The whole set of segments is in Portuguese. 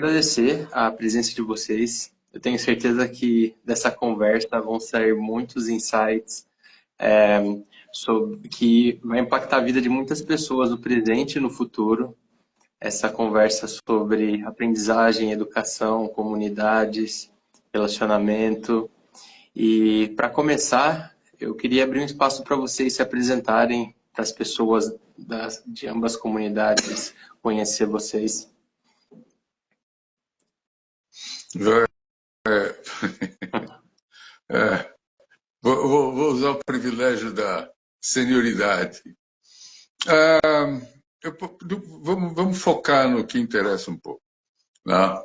Agradecer a presença de vocês. Eu tenho certeza que dessa conversa vão sair muitos insights é, que vai impactar a vida de muitas pessoas no presente e no futuro. Essa conversa sobre aprendizagem, educação, comunidades, relacionamento. E para começar, eu queria abrir um espaço para vocês se apresentarem, para as pessoas de ambas comunidades conhecer vocês. É, vou usar o privilégio da senioridade. Vamos focar no que interessa um pouco. Né?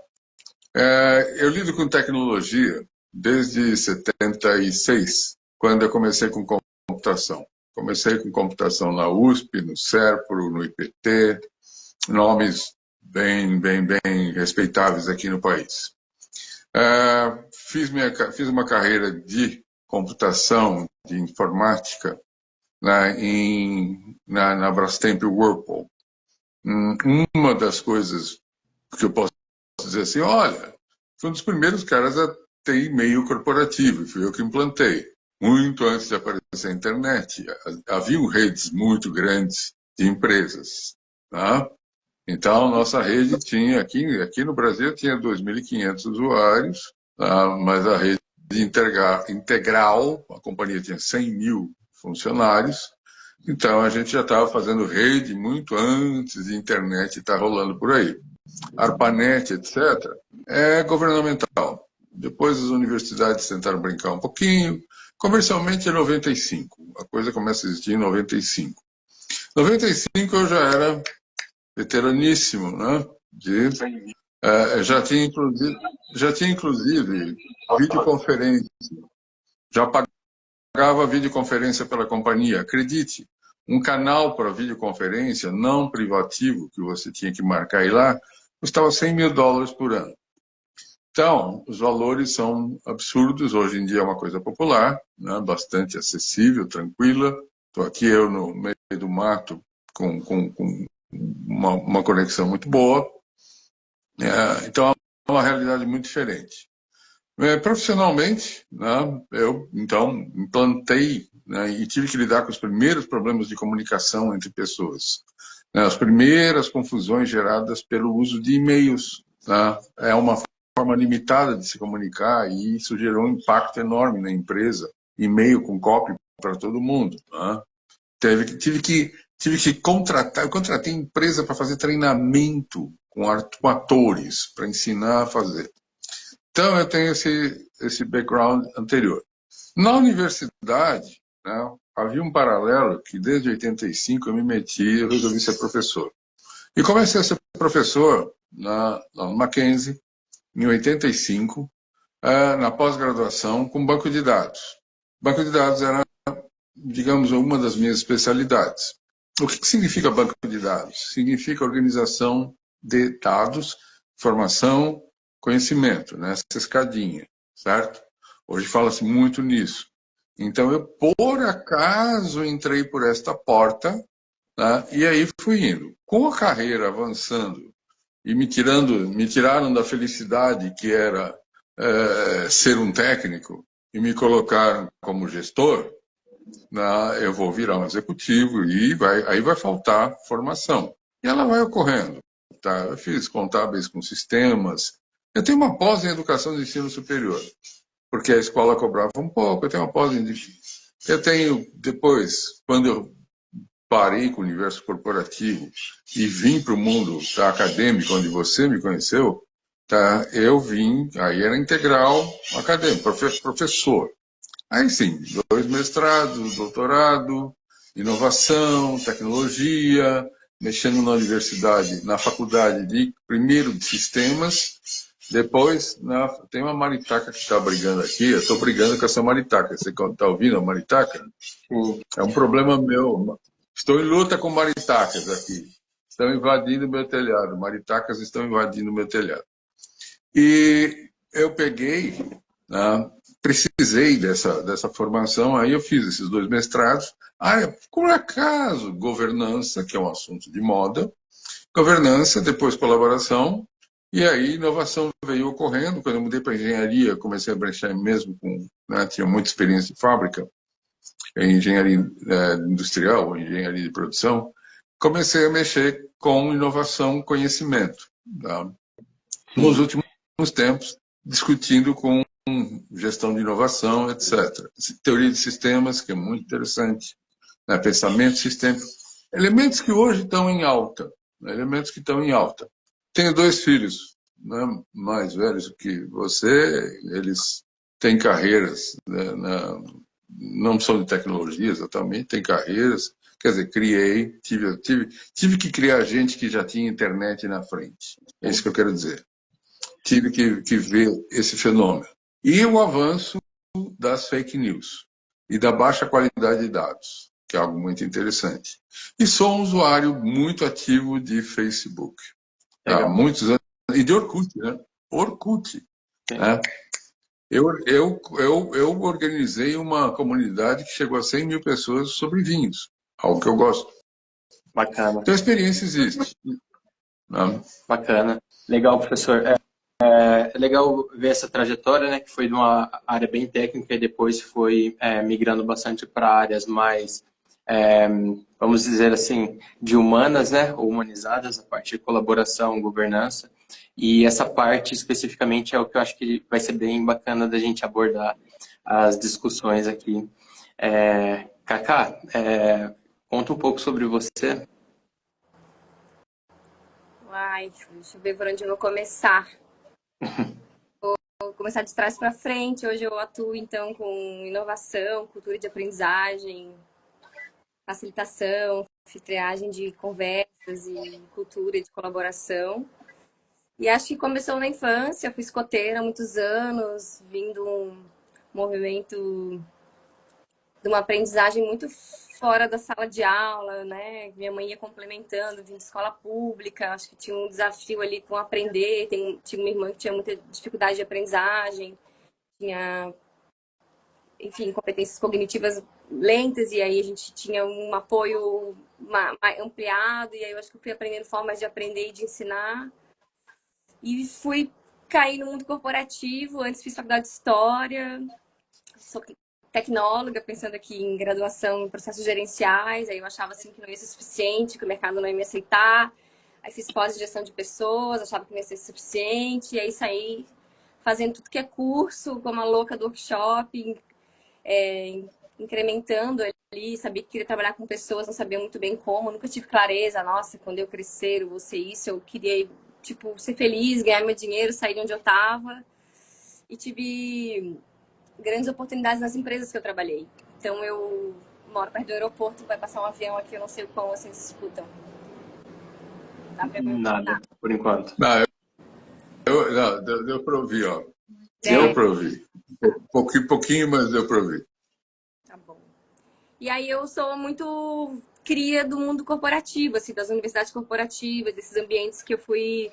Eu lido com tecnologia desde 76, quando eu comecei com computação. Comecei com computação na USP, no SERPRO, no IPT, nomes bem respeitáveis aqui no país. Fiz uma carreira de computação, de informática, na Brastemp Whirlpool. Uma das coisas que eu posso dizer assim, olha, fui um dos primeiros caras a ter e-mail corporativo, fui eu que implantei. Muito antes de aparecer a internet, haviam redes muito grandes de empresas. Tá? Então, nossa rede tinha, aqui no Brasil, tinha 2.500 usuários, mas a rede integral, a companhia tinha 100 mil funcionários, então a gente já estava fazendo rede muito antes de internet estar rolando por aí. ARPANET, etc., é governamental. Depois as universidades tentaram brincar um pouquinho. Comercialmente é 95, a coisa começa a existir em 95. 95 eu já era veteraníssimo, né? Já tinha inclusive videoconferência. Já pagava videoconferência pela companhia. Acredite, um canal para videoconferência não privativo, que você tinha que marcar e lá, custava $100 mil por ano. Então, os valores são absurdos. Hoje em dia é uma coisa popular, né? Bastante acessível, tranquila. Estou aqui eu no meio do mato com uma conexão muito boa. Então, é uma realidade muito diferente. Profissionalmente, né, eu, então, implantei, né, e tive que lidar com os primeiros problemas de comunicação entre pessoas. Né, as primeiras confusões geradas pelo uso de e-mails. Né, é uma forma limitada de se comunicar e isso gerou um impacto enorme na empresa. E-mail com copy para todo mundo. Né. Tive que contratar, eu contratei empresa para fazer treinamento com atores, para ensinar a fazer. Então, eu tenho esse background anterior. Na universidade, né, havia um paralelo que desde 85 eu resolvi ser professor. E comecei a ser professor na Mackenzie, em 85, na pós-graduação, com banco de dados. Banco de dados era, digamos, uma das minhas especialidades. O que significa banco de dados? Significa organização de dados, informação, conhecimento, né? Essa escadinha, certo? Hoje fala-se muito nisso. Então, eu, por acaso, entrei por esta porta, né? E aí fui indo. Com a carreira avançando e me tiraram da felicidade que era ser um técnico e me colocaram como gestor, né? Eu vou virar um executivo e aí vai faltar formação. E ela vai ocorrendo. Tá? Eu fiz contábeis com sistemas. Eu tenho uma pós em educação de ensino superior, porque a escola cobrava um pouco. Eu tenho uma pós em... Eu tenho, depois, quando eu parei com o universo corporativo e vim para o mundo acadêmico, onde você me conheceu, tá? Eu vim, aí era integral acadêmico, professor. Aí sim, 2 mestrados, doutorado, inovação, tecnologia, mexendo na universidade, na faculdade primeiro de sistemas, depois tem uma maritaca que está brigando aqui, eu estou brigando com essa maritaca. Você está ouvindo a maritaca? É um problema meu. Estou em luta com maritacas aqui. Estão invadindo meu telhado. Maritacas estão invadindo meu telhado. E eu peguei, né, precisei dessa formação, aí eu fiz esses 2 mestrados. Por acaso, governança, que é um assunto de moda, governança, depois colaboração, E aí, inovação veio ocorrendo. Quando eu mudei para engenharia, comecei a mexer mesmo com, né, tinha muita experiência de fábrica, em engenharia industrial, engenharia de produção. Comecei a mexer com inovação, conhecimento. Tá? Nos Sim, últimos tempos, discutindo com gestão de inovação, etc. Teoria de sistemas, que é muito interessante, né? Pensamento sistêmico. Elementos que hoje estão em alta. Né? Elementos que estão em alta. Tenho dois filhos, né, mais velhos do que você, eles têm carreiras, né, não são de tecnologia exatamente, têm carreiras. Quer dizer, tive que criar gente que já tinha internet na frente. É isso que eu quero dizer. Tive que ver esse fenômeno. E o avanço das fake news e da baixa qualidade de dados, que é algo muito interessante. E sou um usuário muito ativo de Facebook. Há legal. muitos anos. E de Orkut, né? Orkut. Sim, Né? Eu organizei uma comunidade que chegou a 100 mil pessoas sobre vinhos, algo que eu gosto. bacana, Então a experiência existe. Né? bacana. Legal, professor. É legal ver essa trajetória, né, que foi de uma área bem técnica e depois foi migrando bastante para áreas mais, é, vamos dizer assim, de humanas, né, ou humanizadas, a parte de colaboração, governança. E essa parte especificamente é o que eu acho que vai ser bem bacana da gente abordar as discussões aqui. Kaká, conta um pouco sobre você. Ai, deixa eu ver por onde eu vou começar. Vou começar de trás para frente. Hoje eu atuo, então, com inovação, cultura de aprendizagem, facilitação, filtragem de conversas e cultura de colaboração. E acho que começou na infância. Eu fui escoteira há muitos anos, vindo um movimento de uma aprendizagem muito fora da sala de aula, né? Minha mãe ia complementando, vim de escola pública, acho que tinha um desafio ali com aprender, tinha uma irmã que tinha muita dificuldade de aprendizagem, tinha, enfim, competências cognitivas lentas, e aí a gente tinha um apoio ampliado, e aí eu acho que eu fui aprendendo formas de aprender e de ensinar, e fui cair no mundo corporativo, antes fiz faculdade de História, sou tecnóloga, pensando aqui em graduação em processos gerenciais, aí eu achava assim que não ia ser suficiente, que o mercado não ia me aceitar. Aí fiz pós de gestão de pessoas, achava que não ia ser suficiente, e aí saí fazendo tudo que é curso, como a louca do workshop, incrementando ali, sabia que queria trabalhar com pessoas, não sabia muito bem como, nunca tive clareza, nossa, quando eu crescer, eu vou ser isso, eu queria, tipo, ser feliz, ganhar meu dinheiro, sair de onde eu tava. E tive grandes oportunidades nas empresas que eu trabalhei. Então, eu moro perto do aeroporto, vai passar um avião aqui, eu não sei o quão vocês escutam. Dá pra me Nada, escutar? por enquanto. Não, não, deu para ouvir, ó. Deu É, para ouvir. Pouquinho, mas deu para ouvir. tá bom. E aí eu sou muito cria do mundo corporativo, assim, das universidades corporativas, desses ambientes que eu fui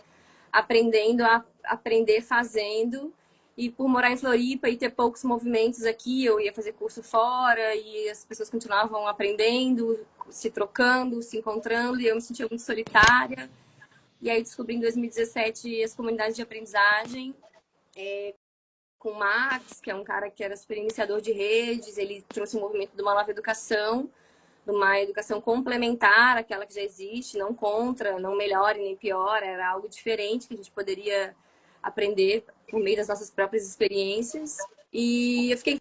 aprendendo a aprender fazendo. E por morar em Floripa e ter poucos movimentos aqui, eu ia fazer curso fora e as pessoas continuavam aprendendo, se trocando, se encontrando, e eu me sentia muito solitária. E aí descobri em 2017 as comunidades de aprendizagem com o Max, que é um cara que era super iniciador de redes, ele trouxe o movimento de uma nova educação, de uma educação complementar àquela que já existe, não contra, não melhore nem piora, era algo diferente que a gente poderia aprender por meio das nossas próprias experiências. E eu fiquei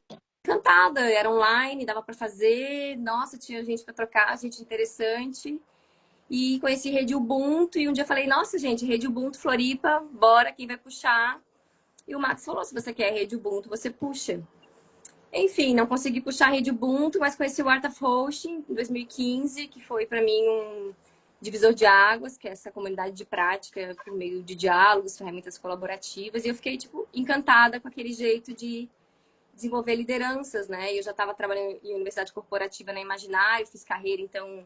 encantada, era online, dava para fazer, nossa, tinha gente para trocar, gente interessante. E conheci Rede Ubuntu e um dia falei, nossa, gente, Rede Ubuntu Floripa, bora, quem vai puxar? E o Max falou, se você quer Rede Ubuntu, você puxa. Enfim, não consegui puxar a Rede Ubuntu, mas conheci o Art of Hosting em 2015, que foi para mim um divisor de águas, que é essa comunidade de prática por meio de diálogos, ferramentas colaborativas. E eu fiquei, tipo, encantada com aquele jeito de desenvolver lideranças, né? Eu já estava trabalhando em universidade corporativa na Imaginário, fiz carreira, então,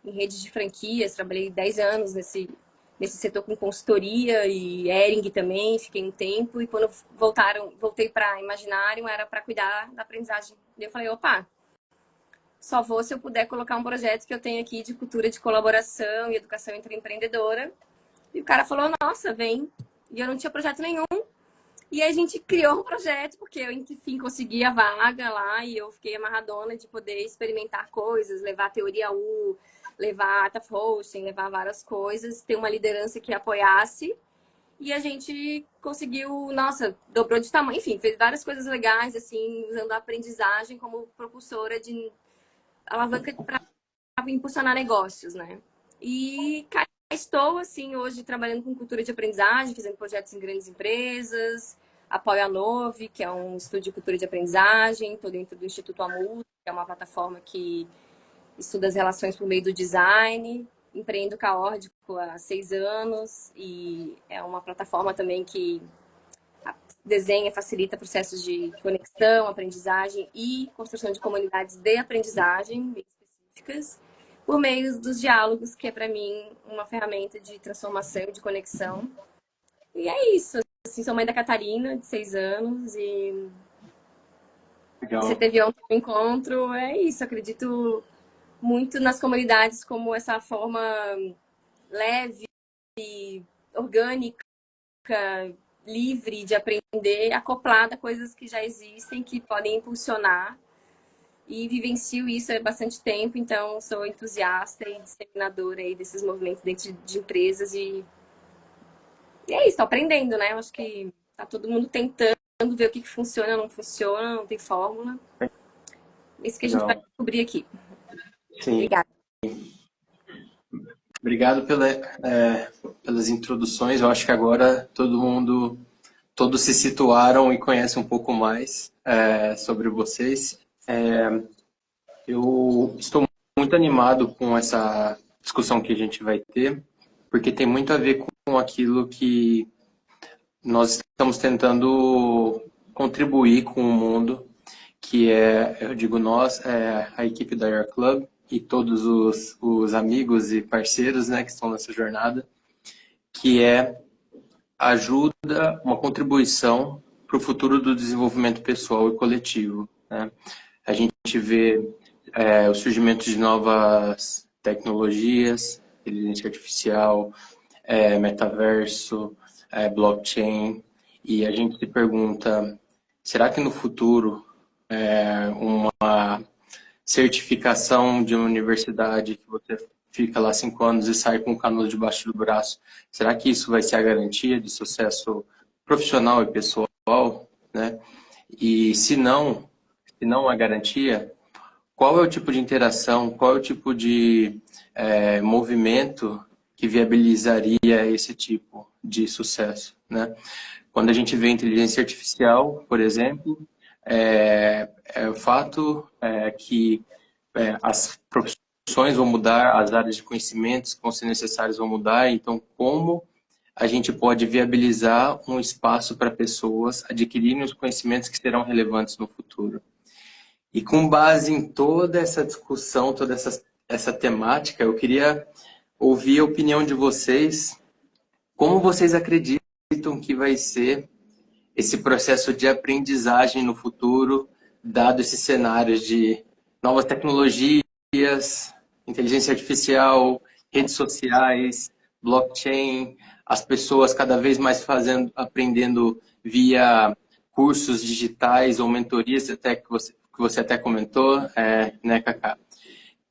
em redes de franquias, trabalhei 10 anos nesse setor com consultoria e Hering também, fiquei um tempo. E quando voltei para Imaginário, era para cuidar da aprendizagem. E eu falei, opa, só vou se eu puder colocar um projeto que eu tenho aqui de cultura de colaboração e educação entre empreendedora. E o cara falou, nossa, vem. E eu não tinha projeto nenhum. E a gente criou um projeto, porque eu, enfim, consegui a vaga lá e eu fiquei amarradona de poder experimentar coisas, levar a teoria U, levar a Ata Hosting, levar várias coisas, ter uma liderança que apoiasse. E a gente conseguiu, nossa, dobrou de tamanho, enfim, fez várias coisas legais, assim, usando a aprendizagem como propulsora de alavanca para impulsionar negócios, né? E cá estou, assim, hoje trabalhando com cultura de aprendizagem, fazendo projetos em grandes empresas, apoio a Nove, que é um estúdio de cultura de aprendizagem, estou dentro do Instituto Amur, que é uma plataforma que estuda as relações por meio do design, empreendo Caórdico há 6 anos e é uma plataforma também que desenha, facilita processos de conexão, aprendizagem e construção de comunidades de aprendizagem bem específicas por meio dos diálogos, que é para mim uma ferramenta de transformação, de conexão. E é isso. Assim, sou mãe da Catarina, de 6 anos, e Legal. você teve ontem um encontro. É isso, acredito muito nas comunidades como essa forma leve, orgânica, livre de aprender, acoplada a coisas que já existem, que podem impulsionar. E vivencio isso há bastante tempo, então sou entusiasta e disseminadora aí desses movimentos dentro de empresas. E é isso, tô aprendendo, né? Eu acho que tá todo mundo tentando ver o que funciona, não funciona, não tem fórmula. É isso que a gente vai Legal. descobrir aqui. Sim. Obrigada. Obrigado pelas introduções. Eu acho que agora todos se situaram e conhecem um pouco mais sobre vocês. Eu estou muito animado com essa discussão que a gente vai ter, porque tem muito a ver com aquilo que nós estamos tentando contribuir com o mundo, que eu digo nós, a equipe da Air Club e todos os amigos e parceiros, né, que estão nessa jornada, que é ajuda, uma contribuição para o futuro do desenvolvimento pessoal e coletivo, né? A gente vê o surgimento de novas tecnologias, inteligência artificial, metaverso, blockchain, e a gente se pergunta, será que no futuro uma certificação de uma universidade que você fica lá 5 anos e sai com o canudo debaixo do braço, será que isso vai ser a garantia de sucesso profissional e pessoal, né? E se não a garantia, qual é o tipo de interação, qual é o tipo de movimento que viabilizaria esse tipo de sucesso, né? Quando a gente vê inteligência artificial, por exemplo, o fato que as profissões vão mudar, as áreas de conhecimentos que vão ser necessárias vão mudar, então como a gente pode viabilizar um espaço para pessoas adquirirem os conhecimentos que serão relevantes no futuro. E com base em toda essa discussão, toda essa temática, eu queria ouvir a opinião de vocês, como vocês acreditam que vai ser esse processo de aprendizagem no futuro, dado esses cenários de novas tecnologias, inteligência artificial, redes sociais, blockchain, as pessoas cada vez mais aprendendo via cursos digitais ou mentorias, até que você até comentou, né, Cacá?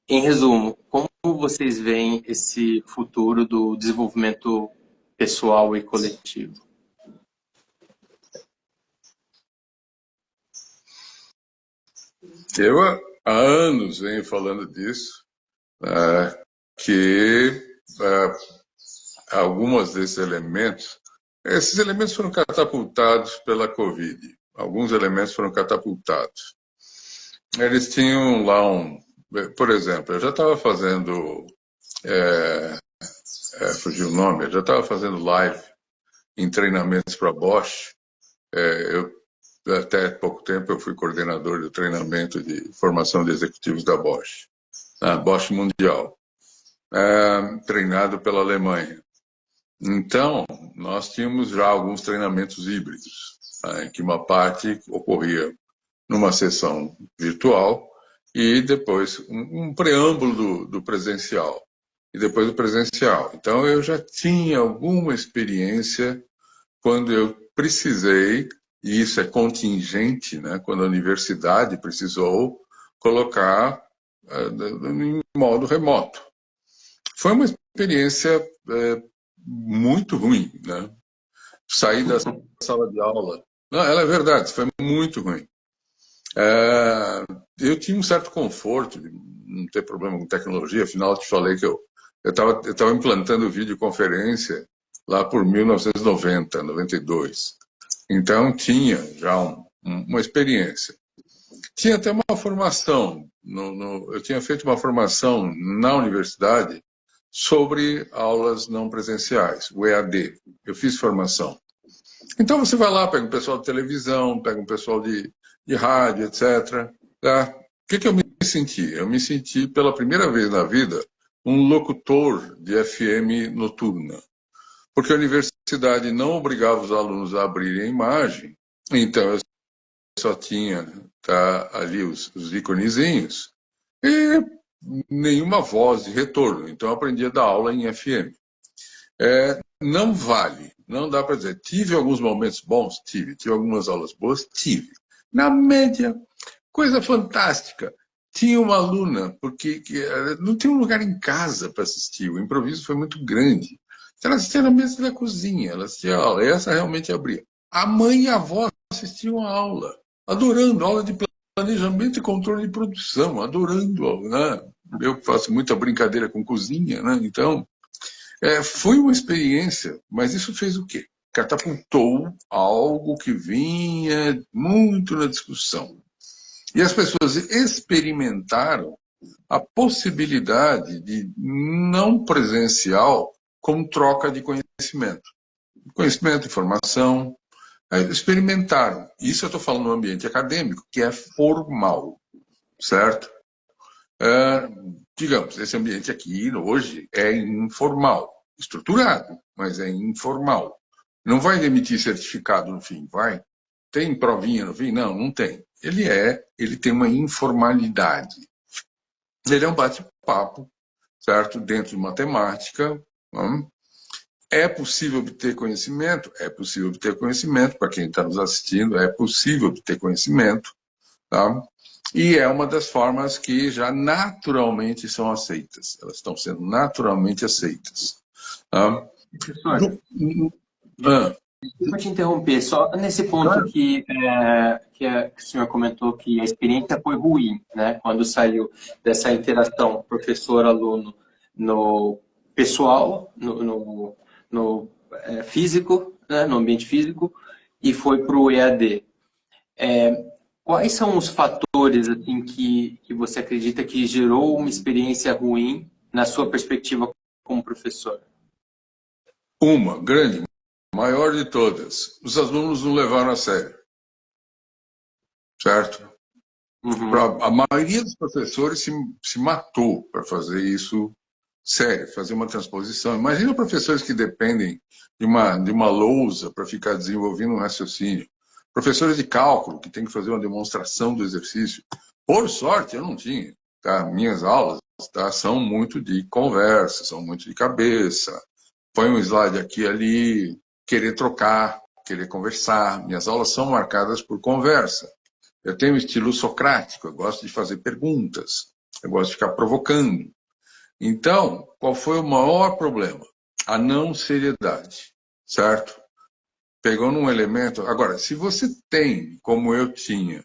Em resumo, como vocês veem esse futuro do desenvolvimento pessoal e coletivo? Eu há anos venho falando disso, que alguns desses elementos, esses elementos foram catapultados pela Covid. Alguns elementos foram catapultados. Eles tinham lá por exemplo, eu já estava fazendo, fugiu o nome, eu já estava fazendo live em treinamentos para Bosch. Até pouco tempo eu fui coordenador do treinamento de formação de executivos da Bosch, na Bosch Mundial, treinado pela Alemanha. Então, nós tínhamos já alguns treinamentos híbridos, em que uma parte ocorria numa sessão virtual e depois um preâmbulo do presencial e depois do presencial. Então, eu já tinha alguma experiência quando eu precisei, e isso é contingente, né, quando a universidade precisou colocar em modo remoto. Foi uma experiência muito ruim, né? Sair da sala de aula. Não, ela é verdade, foi muito ruim. Eu tinha um certo conforto de não ter problema com tecnologia, afinal, eu te falei que eu estava implantando videoconferência lá por 1990, 92. Então, tinha já uma experiência. Tinha até uma formação, eu tinha feito uma formação na universidade sobre aulas não presenciais, o EAD. Eu fiz formação. Então, você vai lá, pega um pessoal de televisão, pega um pessoal de rádio, etc. Tá? O que eu me senti? Eu me senti, pela primeira vez na vida, um locutor de FM noturna. Porque a universidade não obrigava os alunos a abrirem a imagem, então eu só tinha ali os íconezinhos e nenhuma voz de retorno. Então eu aprendi a dar aula em FM. Não vale, não dá para dizer. Tive alguns momentos bons? Tive algumas aulas boas? Tive. Na média, coisa fantástica. Tinha uma aluna, porque não tinha um lugar em casa para assistir, o improviso foi muito grande. Ela assistia na mesa da cozinha, ela assistia a aula, essa realmente abria. A mãe e a avó assistiam a aula, adorando, aula de planejamento e controle de produção, adorando, né? Eu faço muita brincadeira com cozinha, né? Então, foi uma experiência, mas isso fez o quê? Catapultou algo que vinha muito na discussão. E as pessoas experimentaram a possibilidade de não presencial como troca de conhecimento. Conhecimento, informação, experimentaram. Isso eu estou falando no ambiente acadêmico, que é formal, certo? Digamos, esse ambiente aqui hoje é informal, estruturado, mas é informal. Não vai emitir certificado no fim, vai? Tem provinha no fim? Não, não tem. Ele tem uma informalidade. Ele é um bate-papo, certo? Dentro de matemática. É possível obter conhecimento? É possível obter conhecimento, para quem está nos assistindo, é possível obter conhecimento, tá? E é uma das formas que já naturalmente são aceitas. Elas estão sendo naturalmente aceitas. Tá? Professor, desculpa te interromper, só nesse ponto que o senhor comentou que a experiência foi ruim, né? Quando saiu dessa interação professor-aluno no pessoal, no físico, né? No ambiente físico, e foi para o EAD. Quais são os fatores assim, que você acredita que gerou uma experiência ruim na sua perspectiva como professor? Uma grande, maior de todas. Os alunos não levaram a sério. Certo? A maioria dos professores se matou para fazer isso sério, fazer uma transposição. Imagina professores que dependem de uma lousa para ficar desenvolvendo um raciocínio. Professores de cálculo que tem que fazer uma demonstração do exercício. Por sorte, eu não tinha. Tá? Minhas aulas são muito de conversa, são muito de cabeça. Põe um slide aqui e ali, querer trocar, querer conversar. Minhas aulas são marcadas por conversa. Eu tenho um estilo socrático, eu gosto de fazer perguntas, eu gosto de ficar provocando. Então, qual foi o maior problema? A não seriedade, certo? Pegou num elemento... Agora, se você tem, como eu tinha,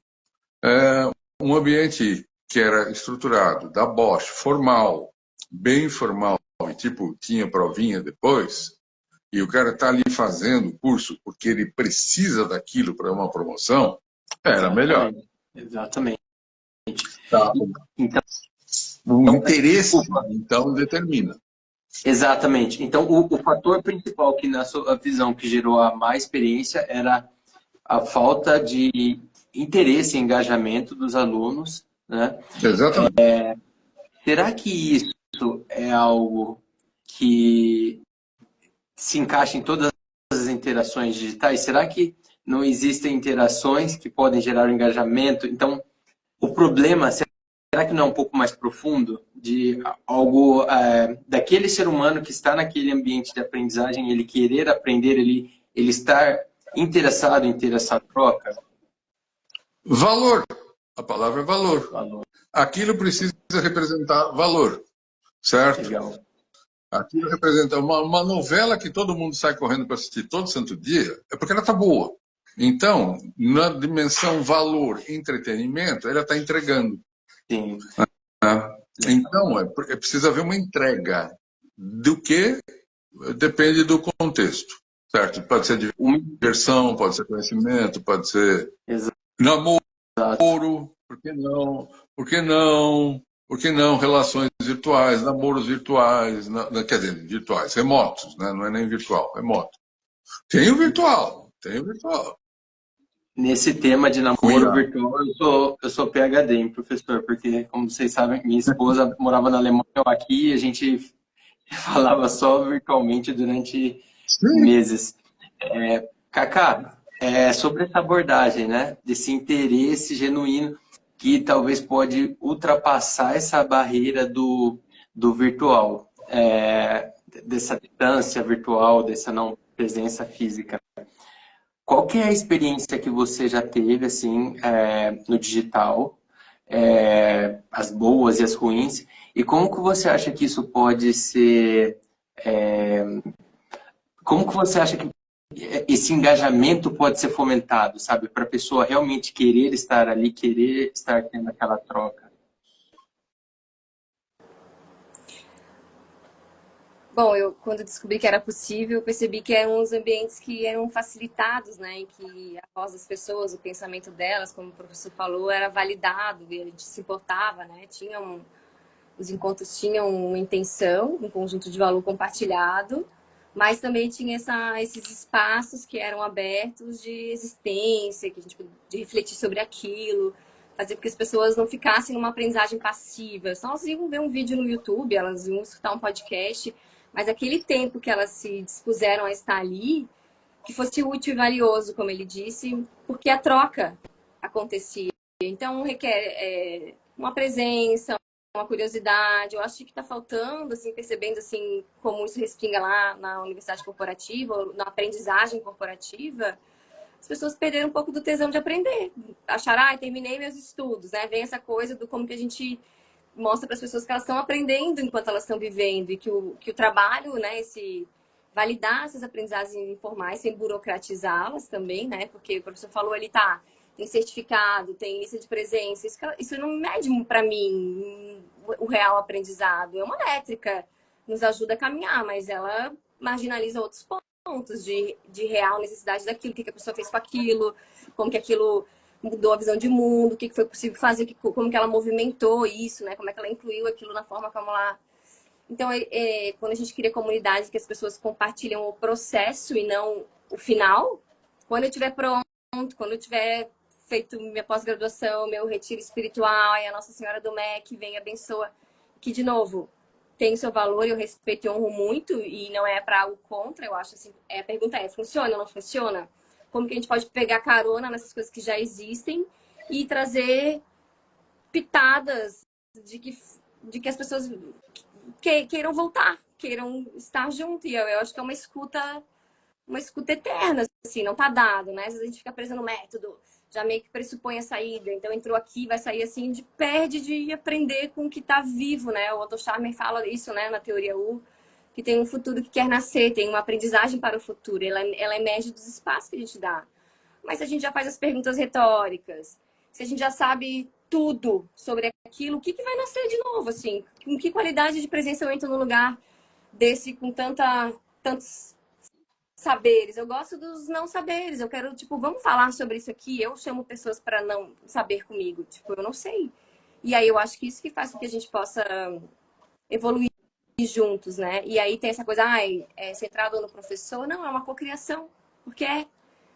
um ambiente que era estruturado, da Bosch, formal, bem formal, e tipo, tinha provinha depois, e o cara está ali fazendo o curso porque ele precisa daquilo para uma promoção, era melhor. Exatamente. Tá. Então, o interesse, então, determina. Exatamente. Então, o fator principal que, na sua visão, que gerou a má experiência era a falta de interesse e engajamento dos alunos, né? Exatamente. Será que isso é algo que se encaixa em todas as interações digitais? Será que não existem interações que podem gerar um engajamento? Então, o problema, será que não é um pouco mais profundo de algo daquele ser humano que está naquele ambiente de aprendizagem, ele querer aprender, ele ele estar interessado em ter essa troca? Valor. A palavra é valor. Valor. Aquilo precisa representar valor, certo? Legal. Aquilo representa uma novela que todo mundo sai correndo para assistir todo santo dia, é porque ela está boa. Então, na dimensão valor, entretenimento, ela está entregando. Sim. Tá? Então, é preciso haver uma entrega. Do que depende do contexto, certo? Pode ser diversão, pode ser conhecimento, pode ser Exato. namoro, por que não? Por que não? Por que não relações virtuais, namoros virtuais, quer dizer, virtuais, remotos, né? Não é nem virtual, remoto. Tem o virtual, tem o virtual. Nesse tema de namoro Cuidado. virtual, eu sou PhD em professor, porque, como vocês sabem, minha esposa morava na Alemanha, eu aqui, e a gente falava só virtualmente durante Sim. meses. Cacá, sobre essa abordagem, né, desse interesse genuíno que talvez pode ultrapassar essa barreira do virtual, dessa distância virtual, dessa não presença física. Qual que é a experiência que você já teve assim no digital, as boas e as ruins, e como que você acha que isso pode ser, como que você acha que esse engajamento pode ser fomentado, sabe, para a pessoa realmente querer estar ali, querer estar tendo aquela troca? Bom, eu quando descobri que era possível, eu percebi que eram os ambientes que eram facilitados, né? Em que a voz das pessoas, o pensamento delas, como o professor falou, era validado e a gente se importava, né? Os encontros tinham uma intenção, um conjunto de valor compartilhado, mas também tinha esses espaços que eram abertos de existência, que a gente de refletir sobre aquilo, fazer com que as pessoas não ficassem numa aprendizagem passiva. Só elas iam ver um vídeo no YouTube, elas iam escutar um podcast, mas aquele tempo que elas se dispuseram a estar ali, que fosse útil e valioso, como ele disse, porque a troca acontecia. Então, requer uma presença, uma curiosidade. Eu acho que está faltando, assim, percebendo assim, como isso respinga lá na universidade corporativa, na aprendizagem corporativa, as pessoas perderam um pouco do tesão de aprender. Acharam, terminei meus estudos, né? Vem essa coisa do como que a gente mostra para as pessoas que elas estão aprendendo enquanto elas estão vivendo e que o trabalho, né, validar essas aprendizagens informais sem burocratizá-las também, né? Porque o professor falou ali, tá, tem certificado, tem lista de presença, isso não mede para mim o real aprendizado, é uma métrica, nos ajuda a caminhar, mas ela marginaliza outros pontos de real necessidade daquilo, o que a pessoa fez com aquilo, como que aquilo mudou a visão de mundo, o que foi possível fazer, como que ela movimentou isso, né? Como é que ela incluiu aquilo na forma como ela... Então, quando a gente cria comunidade que as pessoas compartilham o processo e não o final, quando eu estiver pronto, quando eu tiver feito minha pós-graduação, meu retiro espiritual, e a Nossa Senhora do MEC vem e abençoa, que, de novo, tem o seu valor, eu respeito e honro muito, e não é para algo contra, eu acho assim, a pergunta funciona ou não funciona? Como que a gente pode pegar carona nessas coisas que já existem e trazer pitadas de que as pessoas queiram voltar, queiram estar junto. E eu acho que é uma escuta eterna, assim, não tá dado, né? Às vezes a gente fica preso no método, já meio que pressupõe a saída. Então entrou aqui, vai sair assim, perde de aprender com o que tá vivo, né? O Otto Scharmer fala isso, né, na teoria U, que tem um futuro que quer nascer, tem uma aprendizagem para o futuro. Ela emerge dos espaços que a gente dá. Mas se a gente já faz as perguntas retóricas, se a gente já sabe tudo sobre aquilo, o que vai nascer de novo, assim? Com que qualidade de presença eu entro num lugar desse com tantos saberes? Eu gosto dos não saberes. Eu quero, tipo, vamos falar sobre isso aqui. Eu chamo pessoas para não saber comigo. Tipo, eu não sei. E aí eu acho que isso que faz com que a gente possa evoluir juntos, né? E aí tem essa coisa, é centrado no professor. Não, é uma cocriação. Porque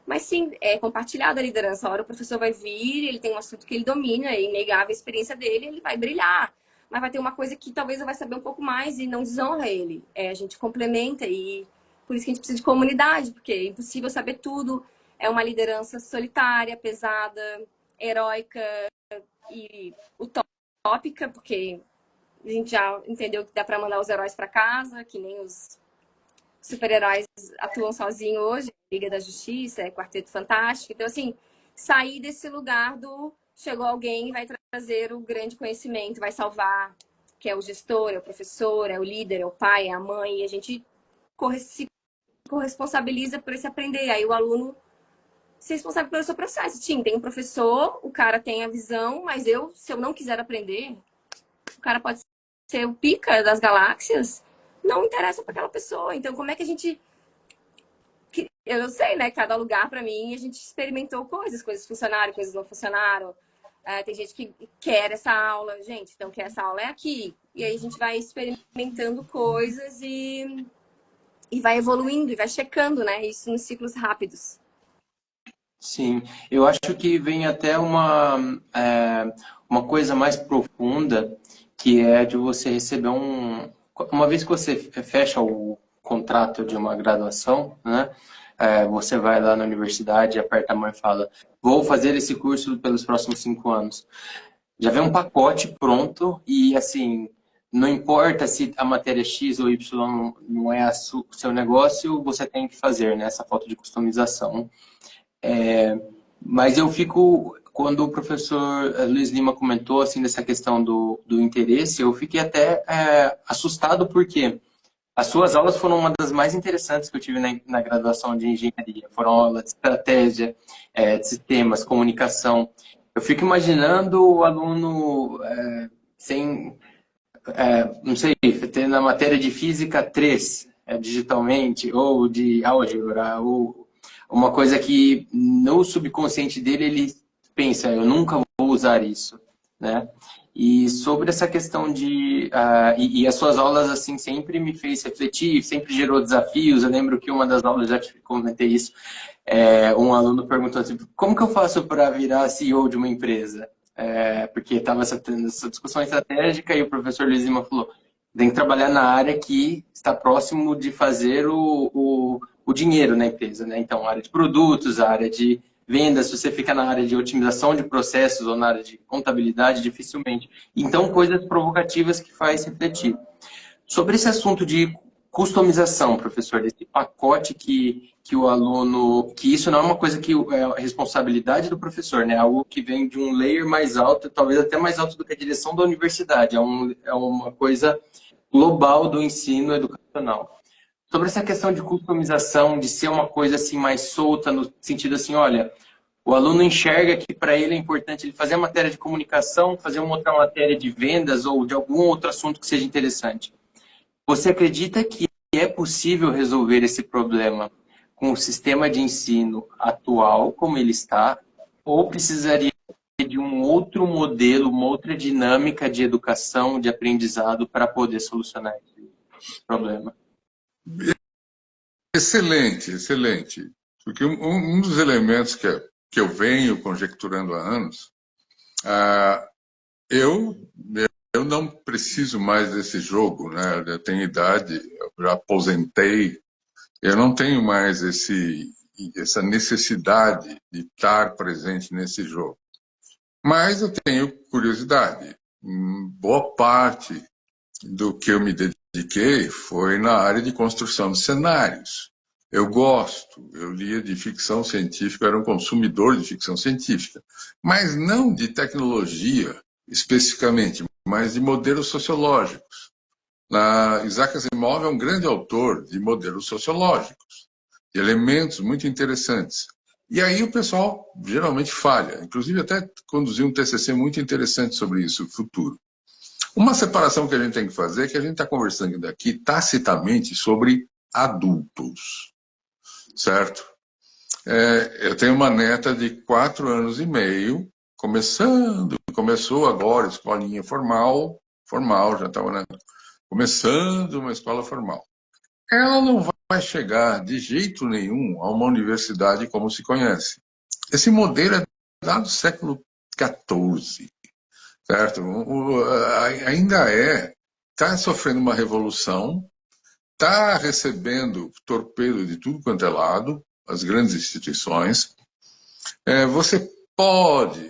mas sim, é compartilhada a liderança. A hora o professor vai vir, ele tem um assunto que ele domina, é inegável a experiência dele, ele vai brilhar. Mas vai ter uma coisa que talvez eu vai saber um pouco mais e não desonra ele. A gente complementa e por isso que a gente precisa de comunidade, porque é impossível saber tudo. É uma liderança solitária, pesada, heróica e utópica, porque a gente já entendeu que dá para mandar os heróis para casa, que nem os super-heróis atuam sozinhos hoje, Liga da Justiça, Quarteto Fantástico. Então, assim, sair desse lugar do chegou alguém e vai trazer o grande conhecimento, vai salvar, que é o gestor, é o professor, é o líder, é o pai, é a mãe, e a gente se corresponsabiliza por esse aprender. Aí o aluno se responsável pelo seu processo. Tim, tem um professor, o cara tem a visão, mas se eu não quiser aprender, o cara pode ser o pica das galáxias, não interessa para aquela pessoa. Então, como é que a gente... Eu não sei, né? Cada lugar, para mim, a gente experimentou coisas funcionaram, coisas não funcionaram. Tem gente que quer essa aula. Gente, então, quer essa aula é aqui. E aí a gente vai experimentando coisas e vai evoluindo, e vai checando, né? Isso nos ciclos rápidos. Sim, eu acho que vem até uma coisa mais profunda, que é de você receber uma vez que você fecha o contrato de uma graduação, né? Você vai lá na universidade, aperta a mão e fala, vou fazer esse curso pelos próximos 5 anos. Já vem um pacote pronto e, assim, não importa se a matéria X ou Y não é o seu negócio, você tem que fazer, né? Essa foto de customização. Mas eu fico, quando o professor Luiz Lima comentou assim dessa questão do interesse, eu fiquei até assustado porque as suas aulas foram uma das mais interessantes que eu tive na graduação de engenharia. Foram aulas de estratégia, de sistemas, comunicação. Eu fico imaginando o aluno sem, não sei, tendo a matéria de física 3, digitalmente, ou de álgebra, ou uma coisa que no subconsciente dele ele pensa, eu nunca vou usar isso, né? E sobre essa questão e as suas aulas, assim, sempre me fez refletir, sempre gerou desafios. Eu lembro que uma das aulas, já te comentei isso, um aluno perguntou assim, como que eu faço para virar CEO de uma empresa? Porque estava tendo essa discussão estratégica e o professor Luiz Lima falou, tem que trabalhar na área que está próximo de fazer o dinheiro na empresa, né? Então, a área de produtos, a área de vendas, se você fica na área de otimização de processos ou na área de contabilidade, dificilmente. Então, coisas provocativas que faz refletir. Sobre esse assunto de customização, professor, desse pacote que o aluno... Que isso não é uma coisa que é a responsabilidade do professor, né? É algo que vem de um layer mais alto, talvez até mais alto do que a direção da universidade. É uma coisa global do ensino educacional. Sobre essa questão de customização, de ser uma coisa assim mais solta, no sentido assim, olha, o aluno enxerga que para ele é importante ele fazer a matéria de comunicação, fazer uma outra matéria de vendas ou de algum outro assunto que seja interessante. Você acredita que é possível resolver esse problema com o sistema de ensino atual, como ele está, ou precisaria de um outro modelo, uma outra dinâmica de educação, de aprendizado para poder solucionar esse problema? Excelente, excelente. Porque um dos elementos que eu venho conjecturando há anos, eu não preciso mais desse jogo, né? Eu tenho idade, eu já aposentei, eu não tenho mais essa necessidade de estar presente nesse jogo. Mas eu tenho curiosidade. Boa parte do que eu me dediquei foi na área de construção de cenários. Eu gosto, eu lia de ficção científica, eu era um consumidor de ficção científica, mas não de tecnologia especificamente, mas de modelos sociológicos. Isaac Asimov é um grande autor de modelos sociológicos, de elementos muito interessantes. E aí o pessoal geralmente falha, inclusive até conduzi um TCC muito interessante sobre isso, o futuro. Uma separação que a gente tem que fazer é que a gente está conversando aqui tacitamente sobre adultos, certo? Eu tenho uma neta de 4 anos e meio, começou agora escolinha formal, já estava, né? Começando uma escola formal. Ela não vai chegar de jeito nenhum a uma universidade como se conhece. Esse modelo é lá do século XIV, certo? Ainda está sofrendo uma revolução, está recebendo torpedo de tudo quanto é lado, as grandes instituições. Você pode...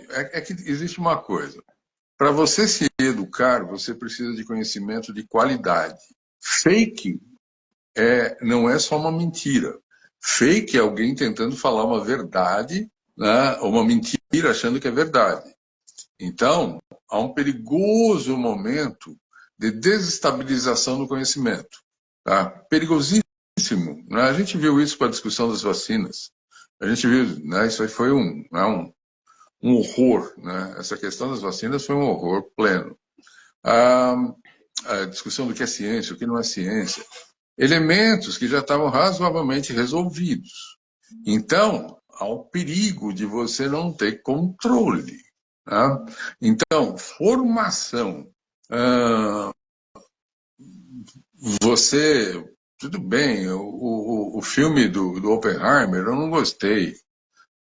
que existe uma coisa. Para você se educar, você precisa de conhecimento de qualidade. Fake não é só uma mentira. Fake é alguém tentando falar uma verdade, né, ou uma mentira achando que é verdade. Então, há um perigoso momento de desestabilização do conhecimento. Tá? Perigosíssimo. Né? A gente viu isso com a discussão das vacinas. A gente viu, né, isso aí foi um horror. Né? Essa questão das vacinas foi um horror pleno. A discussão do que é ciência, o que não é ciência. Elementos que já estavam razoavelmente resolvidos. Então, há um perigo de você não ter controle. Tá? Então, formação. Tudo bem, o filme do Oppenheimer eu não gostei.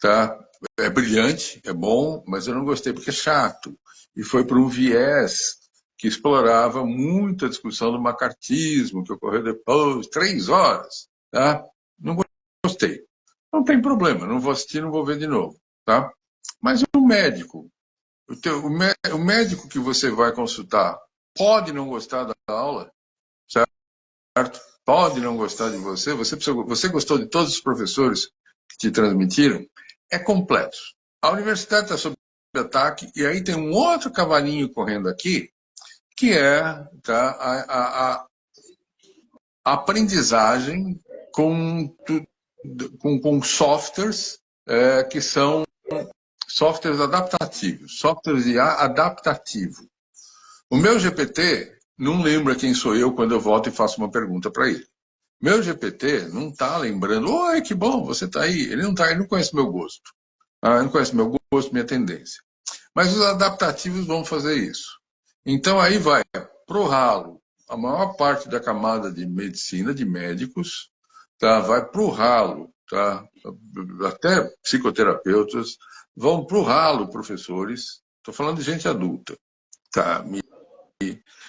Tá? É brilhante, é bom, mas eu não gostei porque é chato. E foi por um viés que explorava muito a discussão do macartismo, que ocorreu depois, 3 horas. Tá? Não gostei. Não tem problema, não vou assistir, não vou ver de novo. Tá? Mas o médico, o médico que você vai consultar pode não gostar da aula, certo? Pode não gostar de você, você gostou de todos os professores que te transmitiram, é complexo. A universidade está sob ataque, e aí tem um outro cavalinho correndo aqui, que é tá, a aprendizagem com softwares que são softwares adaptativos, softwares de adaptativo. O meu GPT não lembra quem sou eu quando eu volto e faço uma pergunta para ele. Meu GPT não está lembrando, oi, que bom, você está aí. Ele não conhece meu gosto. Ele não conhece meu gosto, minha tendência. Mas os adaptativos vão fazer isso. Então aí vai pro ralo. A maior parte da camada de medicina, de médicos, tá, vai pro ralo. Tá? Até psicoterapeutas vão pro ralo, professores. Estou falando de gente adulta. Tá?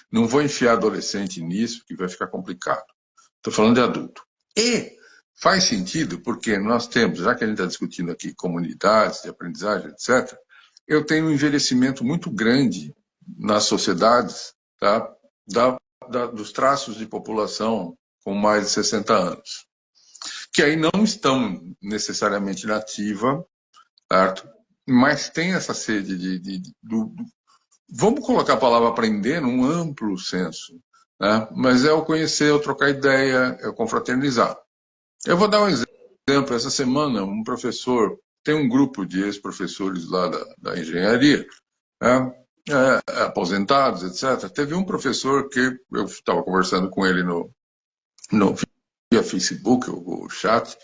Não vou enfiar adolescente nisso, que vai ficar complicado. Estou falando de adulto. E faz sentido, porque nós temos, já que a gente está discutindo aqui comunidades de aprendizagem, etc., eu tenho um envelhecimento muito grande nas sociedades, tá? Dos traços de população com mais de 60 anos, que aí não estão necessariamente na ativa, certo? Mas tem essa sede vamos colocar a palavra aprender num amplo senso, né? Mas é o conhecer, é o trocar ideia, é o confraternizar. Eu vou dar um exemplo. Essa semana, um professor, tem um grupo de ex-professores lá da engenharia, né? Aposentados, etc. Teve um professor que eu estava conversando com ele via Facebook, o chat,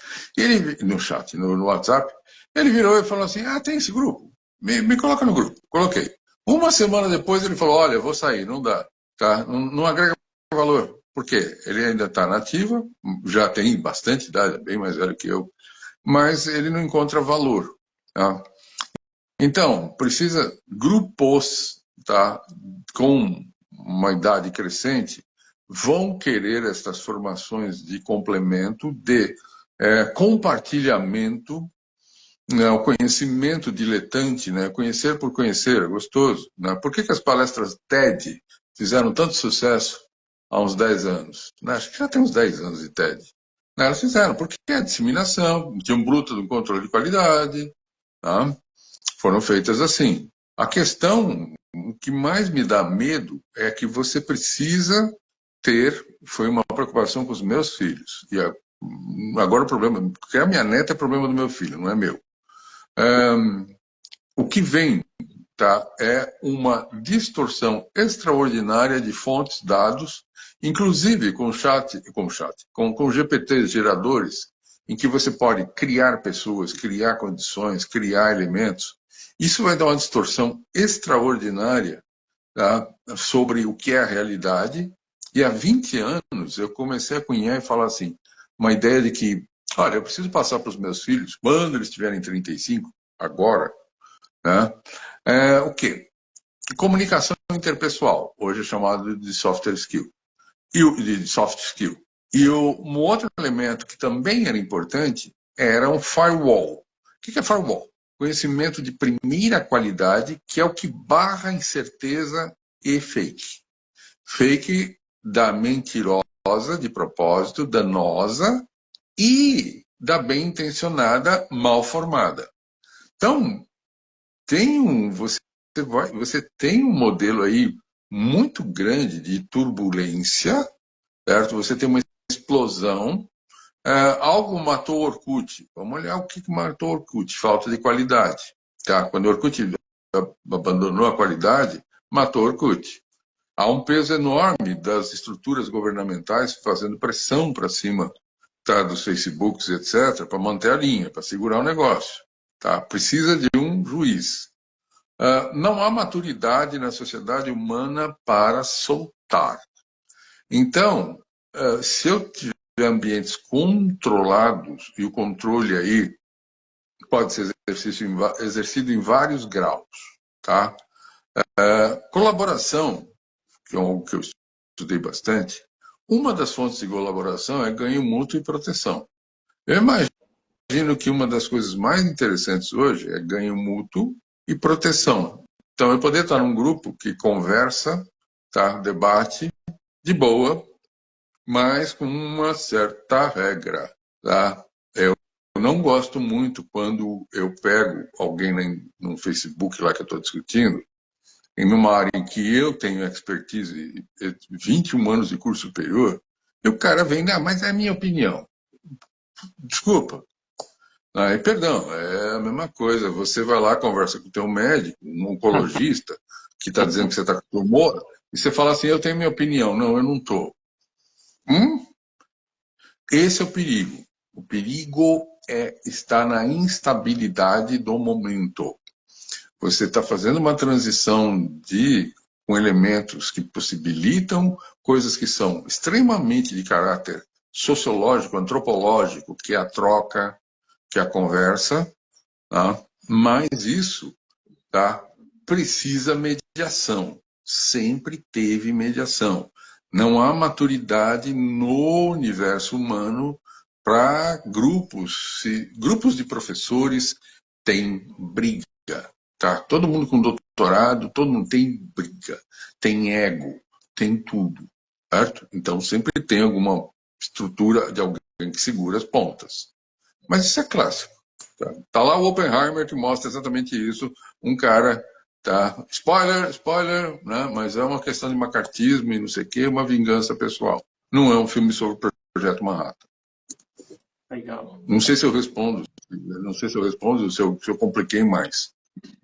no WhatsApp, ele virou e falou assim, tem esse grupo, me coloca no grupo. Coloquei. Uma semana depois ele falou, olha, eu vou sair, não dá, tá? Não agrega valor. Por quê? Ele ainda está na ativa, já tem bastante idade, é bem mais velho que eu, mas ele não encontra valor. Tá? Então, precisa grupos, tá, com uma idade crescente, vão querer estas formações de complemento, de compartilhamento, né, o conhecimento diletante, né, conhecer por conhecer, é gostoso. Né? Por que as palestras TED fizeram tanto sucesso há uns 10 anos? Né? Acho que já tem uns 10 anos de TED. Né? Elas fizeram, porque é disseminação, tinha um bruto de um controle de qualidade, tá? Foram feitas assim. A questão, o que mais me dá medo é que você precisa ter, foi uma preocupação com os meus filhos, e agora o problema, porque a minha neta é problema do meu filho, não é meu. O que vem, tá, é uma distorção extraordinária de fontes, dados, inclusive com GPTs geradores, em que você pode criar pessoas, criar condições, criar elementos. Isso vai dar uma distorção extraordinária, tá, sobre o que é a realidade. E há 20 anos eu comecei a cunhar e falar assim, uma ideia de que, olha, eu preciso passar para os meus filhos, quando eles tiverem 35, agora, né, o quê? Comunicação interpessoal, hoje é chamado de software skill, de soft skill. E um outro elemento que também era importante era um firewall. O que é firewall? Conhecimento de primeira qualidade, que é o que barra incerteza e fake. Fake da mentirosa, de propósito, danosa e da bem-intencionada mal formada. Então, você tem um modelo aí muito grande de turbulência, certo? Você tem uma explosão. Algo matou o Orkut. Vamos olhar o que matou o Orkut. Falta de qualidade. Tá? Quando o Orkut abandonou a qualidade, matou o Orkut. Há um peso enorme das estruturas governamentais fazendo pressão para cima, tá, dos Facebooks, etc., para manter a linha, para segurar o negócio. Tá? Precisa de um juiz. Não há maturidade na sociedade humana para soltar. Então, se eu tiver ambientes controlados, e o controle aí pode ser exercido em vários graus, tá? Colaboração, que é algo que eu estudei bastante, uma das fontes de colaboração é ganho mútuo e proteção. Eu imagino que uma das coisas mais interessantes hoje é ganho mútuo e proteção. Então, eu poder estar num grupo que conversa, tá, debate de boa, mas com uma certa regra, tá? Eu não gosto muito quando eu pego alguém no Facebook lá que eu estou discutindo, em uma área em que eu tenho expertise, 21 anos de curso superior, e o cara vem, mas é a minha opinião. Desculpa. Perdão, é a mesma coisa. Você vai lá, conversa com o teu médico, um oncologista, que está dizendo que você está com tumor, e você fala assim, eu tenho minha opinião. Não, eu não estou. Esse é o perigo. O perigo está na instabilidade do momento. Você está fazendo uma transição com elementos que possibilitam coisas que são extremamente de caráter sociológico, antropológico, que é a troca, que é a conversa, tá? Mas isso, tá, precisa mediação. Sempre teve mediação. Não há maturidade no universo humano para grupos. Grupos de professores têm briga. Tá? Todo mundo com doutorado, todo mundo tem briga, tem ego, tem tudo. Certo? Então sempre tem alguma estrutura de alguém que segura as pontas. Mas isso é clássico. Tá lá o Oppenheimer que mostra exatamente isso. Um cara, tá? Spoiler, né? Mas é uma questão de macartismo e não sei o quê, uma vingança pessoal. Não é um filme sobre o Projeto Manhattan. Legal. Não sei se eu respondo, se eu compliquei mais.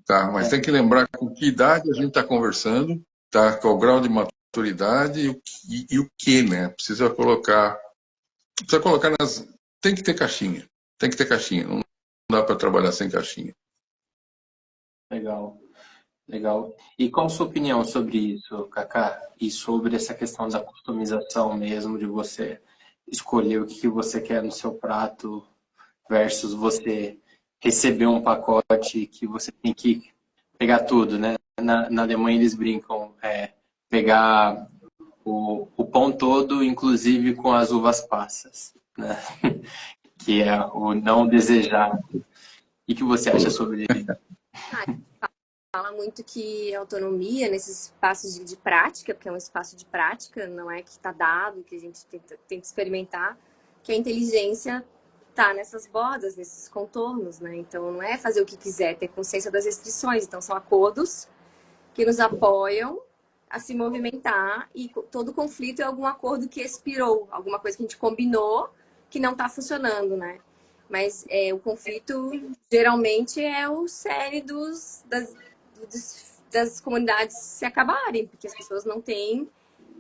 Tá? Mas tem que lembrar com que idade a gente está conversando, tá? Qual o grau de maturidade e o que, né? Precisa colocar nas. Tem que ter caixinha. Tem que ter caixinha. Não dá para trabalhar sem caixinha. Legal, legal. E qual a sua opinião sobre isso, Kaká? E sobre essa questão da customização mesmo, de você escolher o que você quer no seu prato versus você receber um pacote que você tem que pegar tudo, né? Na Alemanha eles brincam, pegar o pão todo, inclusive com as uvas passas, né? Que é o não desejar. E o que você acha sobre Fala muito que autonomia nesses espaços de prática, porque é um espaço de prática, não é que está dado, que a gente tem que experimentar, que a inteligência tá nessas bordas, nesses contornos, né? Então não é fazer o que quiser, ter consciência das restrições. Então são acordos que nos apoiam a se movimentar e todo conflito é algum acordo que expirou, alguma coisa que a gente combinou que não está funcionando, né? Mas o conflito geralmente é o cerne das comunidades se acabarem, porque as pessoas não têm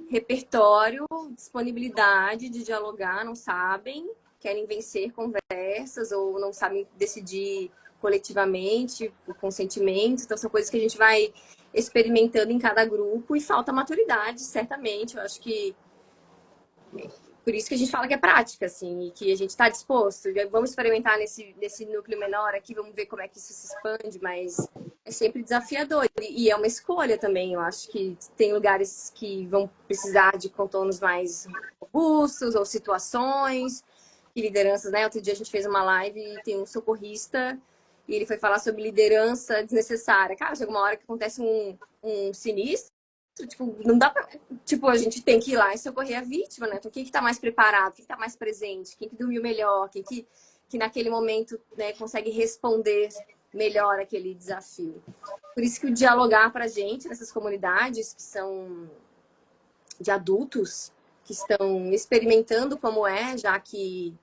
repertório, disponibilidade de dialogar, não sabem, querem vencer conversas ou não sabem decidir coletivamente, por consentimento. Então, são coisas que a gente vai experimentando em cada grupo e falta maturidade, certamente. Eu acho que por isso que a gente fala que é prática, assim, e que a gente está disposto. Vamos experimentar nesse núcleo menor aqui, vamos ver como é que isso se expande, mas é sempre desafiador. E é uma escolha também. Eu acho que tem lugares que vão precisar de contornos mais robustos ou situações e lideranças, né? Outro dia a gente fez uma live e tem um socorrista e ele foi falar sobre liderança desnecessária. Cara, chega uma hora que acontece um sinistro, Tipo, não dá pra... Tipo, a gente tem que ir lá e socorrer a vítima, né? Então, quem que tá mais preparado? Quem que tá mais presente? Quem que dormiu melhor? Quem que naquele momento, né, consegue responder melhor aquele desafio? Por isso que o dialogar pra gente, nessas comunidades que são de adultos, que estão experimentando como é, já que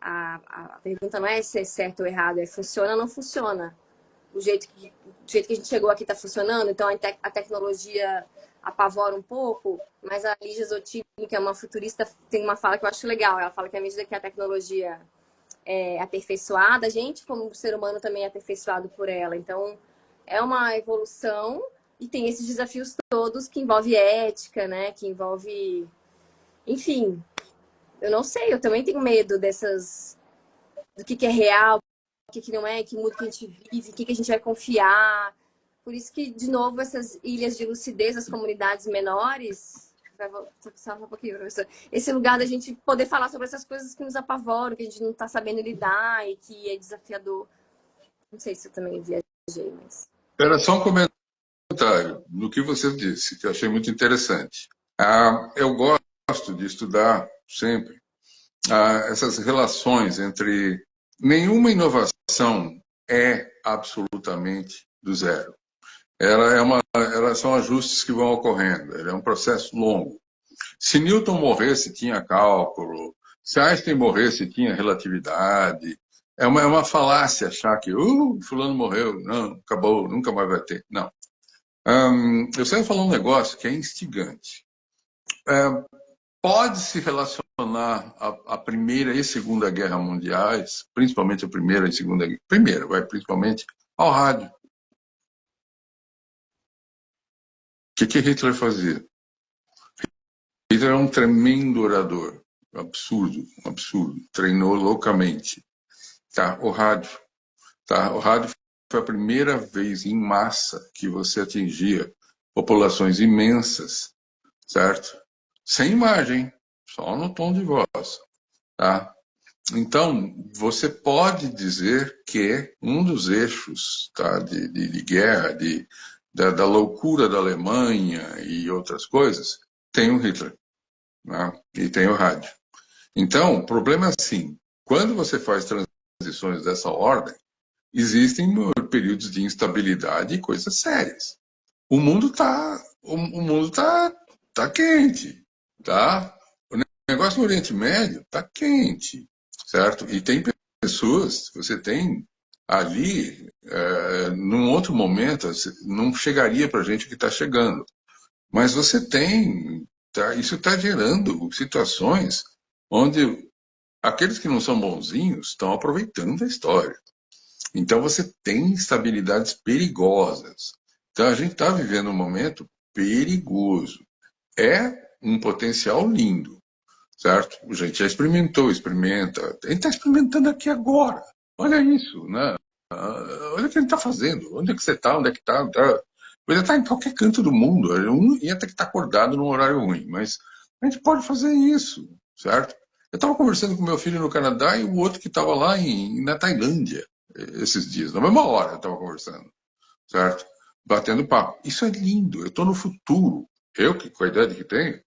a pergunta não é se é certo ou errado, é funciona ou não funciona. O jeito que a gente chegou aqui está funcionando, então a tecnologia apavora um pouco, mas a Lígia Zottini, que é uma futurista, tem uma fala que eu acho legal. Ela fala que à medida que a tecnologia é aperfeiçoada, a gente, como ser humano, também é aperfeiçoado por ela. Então, é uma evolução e tem esses desafios todos que envolve ética, né? Que envolve... Enfim, eu não sei, eu também tenho medo dessas... do que é real, o que não é, que mundo que a gente vive, o que a gente vai confiar. Por isso que, de novo, essas ilhas de lucidez, as comunidades menores, só um pouquinho, professor, esse lugar da gente poder falar sobre essas coisas que nos apavoram, que a gente não está sabendo lidar e que é desafiador. Não sei se eu também viajei, mas... Era só um comentário no que você disse, que eu achei muito interessante. Eu gosto de estudar sempre essas relações entre... Nenhuma inovação é absolutamente do zero. Elas são ajustes que vão ocorrendo. É um processo longo. Se Newton morresse, tinha cálculo. Se Einstein morresse, tinha relatividade. É uma falácia achar que fulano morreu. Não, acabou, nunca mais vai ter. Não. Eu sempre falo um negócio que é instigante. Pode se relacionar à Primeira e Segunda Guerra Mundiais, principalmente a Primeira e Segunda Guerra. Primeira, principalmente ao rádio. O que Hitler fazia? Hitler era um tremendo orador. Absurdo, um absurdo. Treinou loucamente. Tá? O rádio. Tá? O rádio foi a primeira vez em massa que você atingia populações imensas, certo? Sem imagem, só no tom de voz. Tá? Então, você pode dizer que um dos eixos, tá, de guerra, da loucura da Alemanha e outras coisas, tem o Hitler, né? E tem o rádio. Então, o problema é assim, quando você faz transições dessa ordem, existem períodos de instabilidade e coisas sérias. O mundo tá quente, tá? O negócio no Oriente Médio tá quente, certo? E tem pessoas, você tem ali, num outro momento, não chegaria para a gente o que está chegando. Mas você tem, isso está gerando situações onde aqueles que não são bonzinhos estão aproveitando a história. Então você tem instabilidades perigosas. Então a gente está vivendo um momento perigoso. É um potencial lindo, certo? A gente já experimenta. A gente está experimentando aqui agora. Olha isso, né? Olha o que a gente está fazendo. Onde é que você está? Onde é que está? Ele está em qualquer canto do mundo. Um ia ter que estar acordado num horário ruim, mas a gente pode fazer isso, certo? Eu estava conversando com meu filho no Canadá e o outro que estava lá na Tailândia esses dias. Na mesma hora eu estava conversando, certo? Batendo papo. Isso é lindo. Eu estou no futuro. Eu, que com a idade que tenho,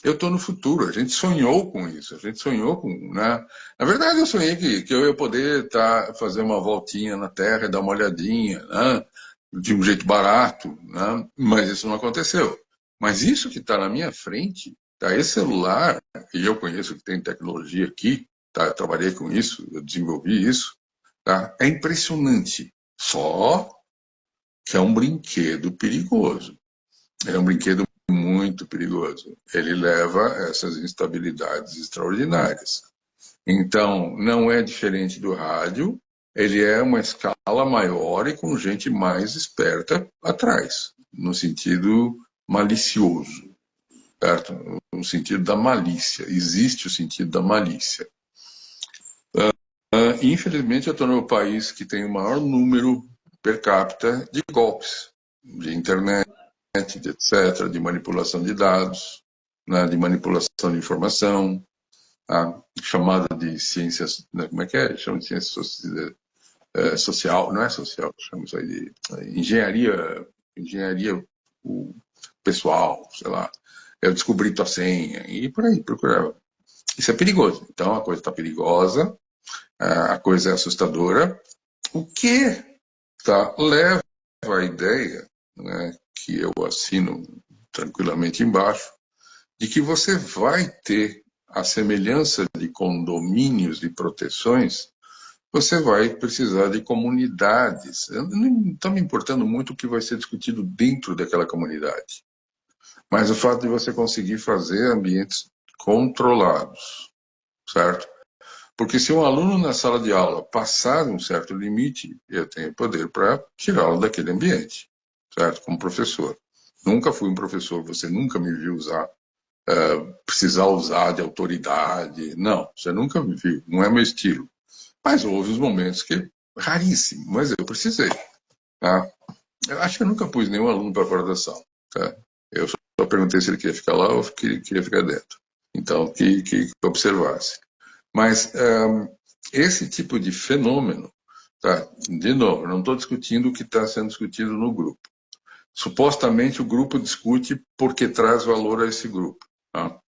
eu estou no futuro. A gente sonhou com isso. A gente sonhou com... Né? Na verdade, eu sonhei que eu ia poder fazer uma voltinha na Terra e dar uma olhadinha, né? De um jeito barato, né? Mas isso não aconteceu. Mas isso que está na minha frente, tá? Esse celular, e eu conheço que tem tecnologia aqui, tá? Eu trabalhei com isso, eu desenvolvi isso, tá? É impressionante. Só que é um brinquedo perigoso. É um brinquedo muito perigoso. Ele leva a essas instabilidades extraordinárias. Então, não é diferente do rádio, ele é uma escala maior e com gente mais esperta atrás, no sentido malicioso, certo? No sentido da malícia. Existe o sentido da malícia. Infelizmente, eu estou no país que tem o maior número per capita de golpes, de internet, de etc., de manipulação de dados, né, de manipulação de informação, chamada de ciências, né, como é que é? Chama de ciência social, não é social, chama isso aí de engenharia pessoal, sei lá, eu descobri tua senha, e por aí, procurava. Isso é perigoso. Então, a coisa está perigosa, a coisa é assustadora, o que leva à ideia, né, que eu assino tranquilamente embaixo, de que você vai ter a semelhança de condomínios de proteções, você vai precisar de comunidades. Eu não está me importando muito o que vai ser discutido dentro daquela comunidade, mas o fato de você conseguir fazer ambientes controlados, certo? Porque se um aluno na sala de aula passar um certo limite, eu tenho poder para tirá-lo daquele ambiente, certo? Como professor. Nunca fui um professor, você nunca me viu precisar usar de autoridade. Não, você nunca me viu, não é meu estilo. Mas houve os momentos que, raríssimo, mas eu precisei. Tá? Eu acho que eu nunca pus nenhum aluno para fora da sala. Tá? Eu só perguntei se ele queria ficar lá ou queria ficar dentro. Então, que observasse. Mas esse tipo de fenômeno, tá? De novo, não estou discutindo o que está sendo discutido no grupo. Supostamente o grupo discute porque traz valor a esse grupo. Tá?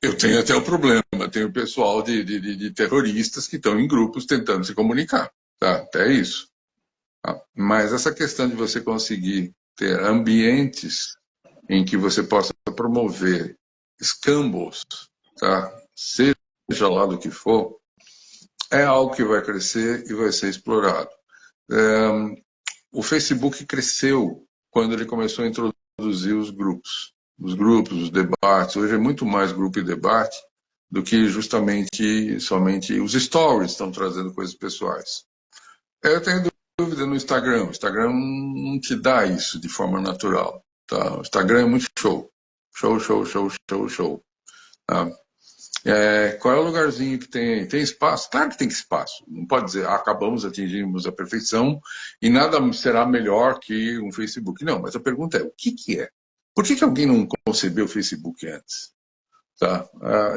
Eu tenho até o problema, tenho pessoal de terroristas que estão em grupos tentando se comunicar. Tá? Até isso. Tá? Mas essa questão de você conseguir ter ambientes em que você possa promover escambos, tá? Seja lá do que for, é algo que vai crescer e vai ser explorado. O Facebook cresceu quando ele começou a introduzir os grupos, os debates. Hoje é muito mais grupo e debate do que justamente somente os stories estão trazendo coisas pessoais. Eu tenho dúvida no Instagram. O Instagram não te dá isso de forma natural. Tá? O Instagram é muito show. Show, show, show, show, show. Tá? Qual é o lugarzinho que tem? Tem espaço? Claro que tem espaço. Não pode dizer, acabamos, atingimos a perfeição e nada será melhor que um Facebook. Não, mas a pergunta é, o que é? Por que alguém não concebeu o Facebook antes? Tá?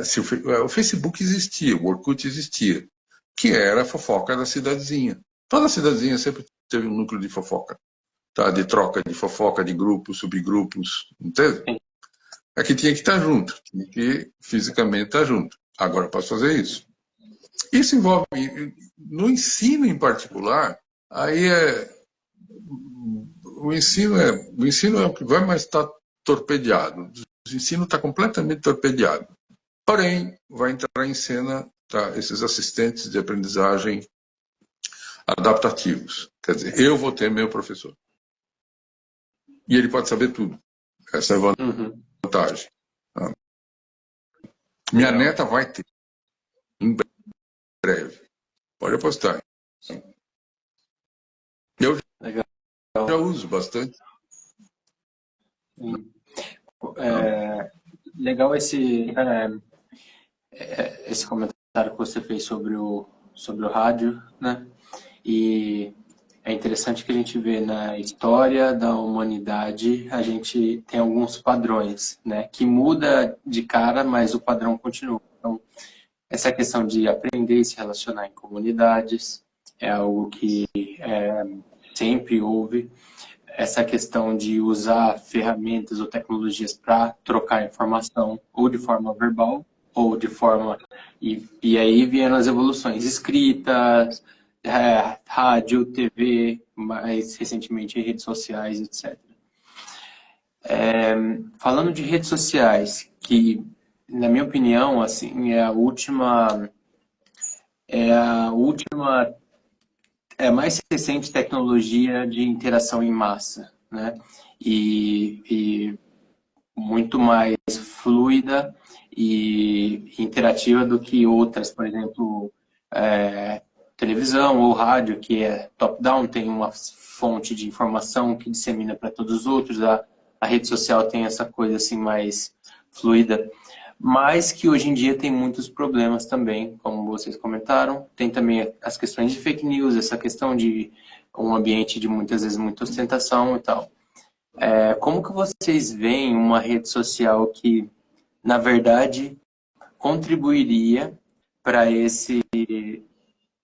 Se o Facebook existia, o Orkut existia, que era a fofoca da cidadezinha. Toda cidadezinha sempre teve um núcleo de fofoca, tá? De troca de fofoca, de grupos, subgrupos, não teve? Aqui tinha que estar junto, tinha que fisicamente estar junto. Agora posso fazer isso. Isso envolve, no ensino em particular, aí o ensino é o que vai mais estar torpedeado. O ensino está completamente torpedeado. Porém, vai entrar em cena esses assistentes de aprendizagem adaptativos. Quer dizer, eu vou ter meu professor. E ele pode saber tudo. Essa é a vantagem. Minha neta vai ter, em breve. Pode apostar. Eu já uso bastante. Legal esse comentário que você fez sobre o rádio, né? E é interessante que a gente vê na história da humanidade, a gente tem alguns padrões, né? Que muda de cara, mas o padrão continua. Então, essa questão de aprender e se relacionar em comunidades é algo que sempre houve. Essa questão de usar ferramentas ou tecnologias para trocar informação, ou de forma verbal, ou de forma... E aí vieram as evoluções escritas, rádio, TV, mais recentemente redes sociais, etc. Falando de redes sociais, que, na minha opinião, assim, é a mais recente tecnologia de interação em massa, né? E muito mais fluida e interativa do que outras, por exemplo, televisão ou rádio, que é top-down, tem uma fonte de informação que dissemina para todos os outros. A rede social tem essa coisa assim mais fluida, mas que hoje em dia tem muitos problemas também, como vocês comentaram. Tem também as questões de fake news, essa questão de um ambiente de muitas vezes muita ostentação e tal. Como que vocês veem uma rede social que, na verdade, contribuiria para esse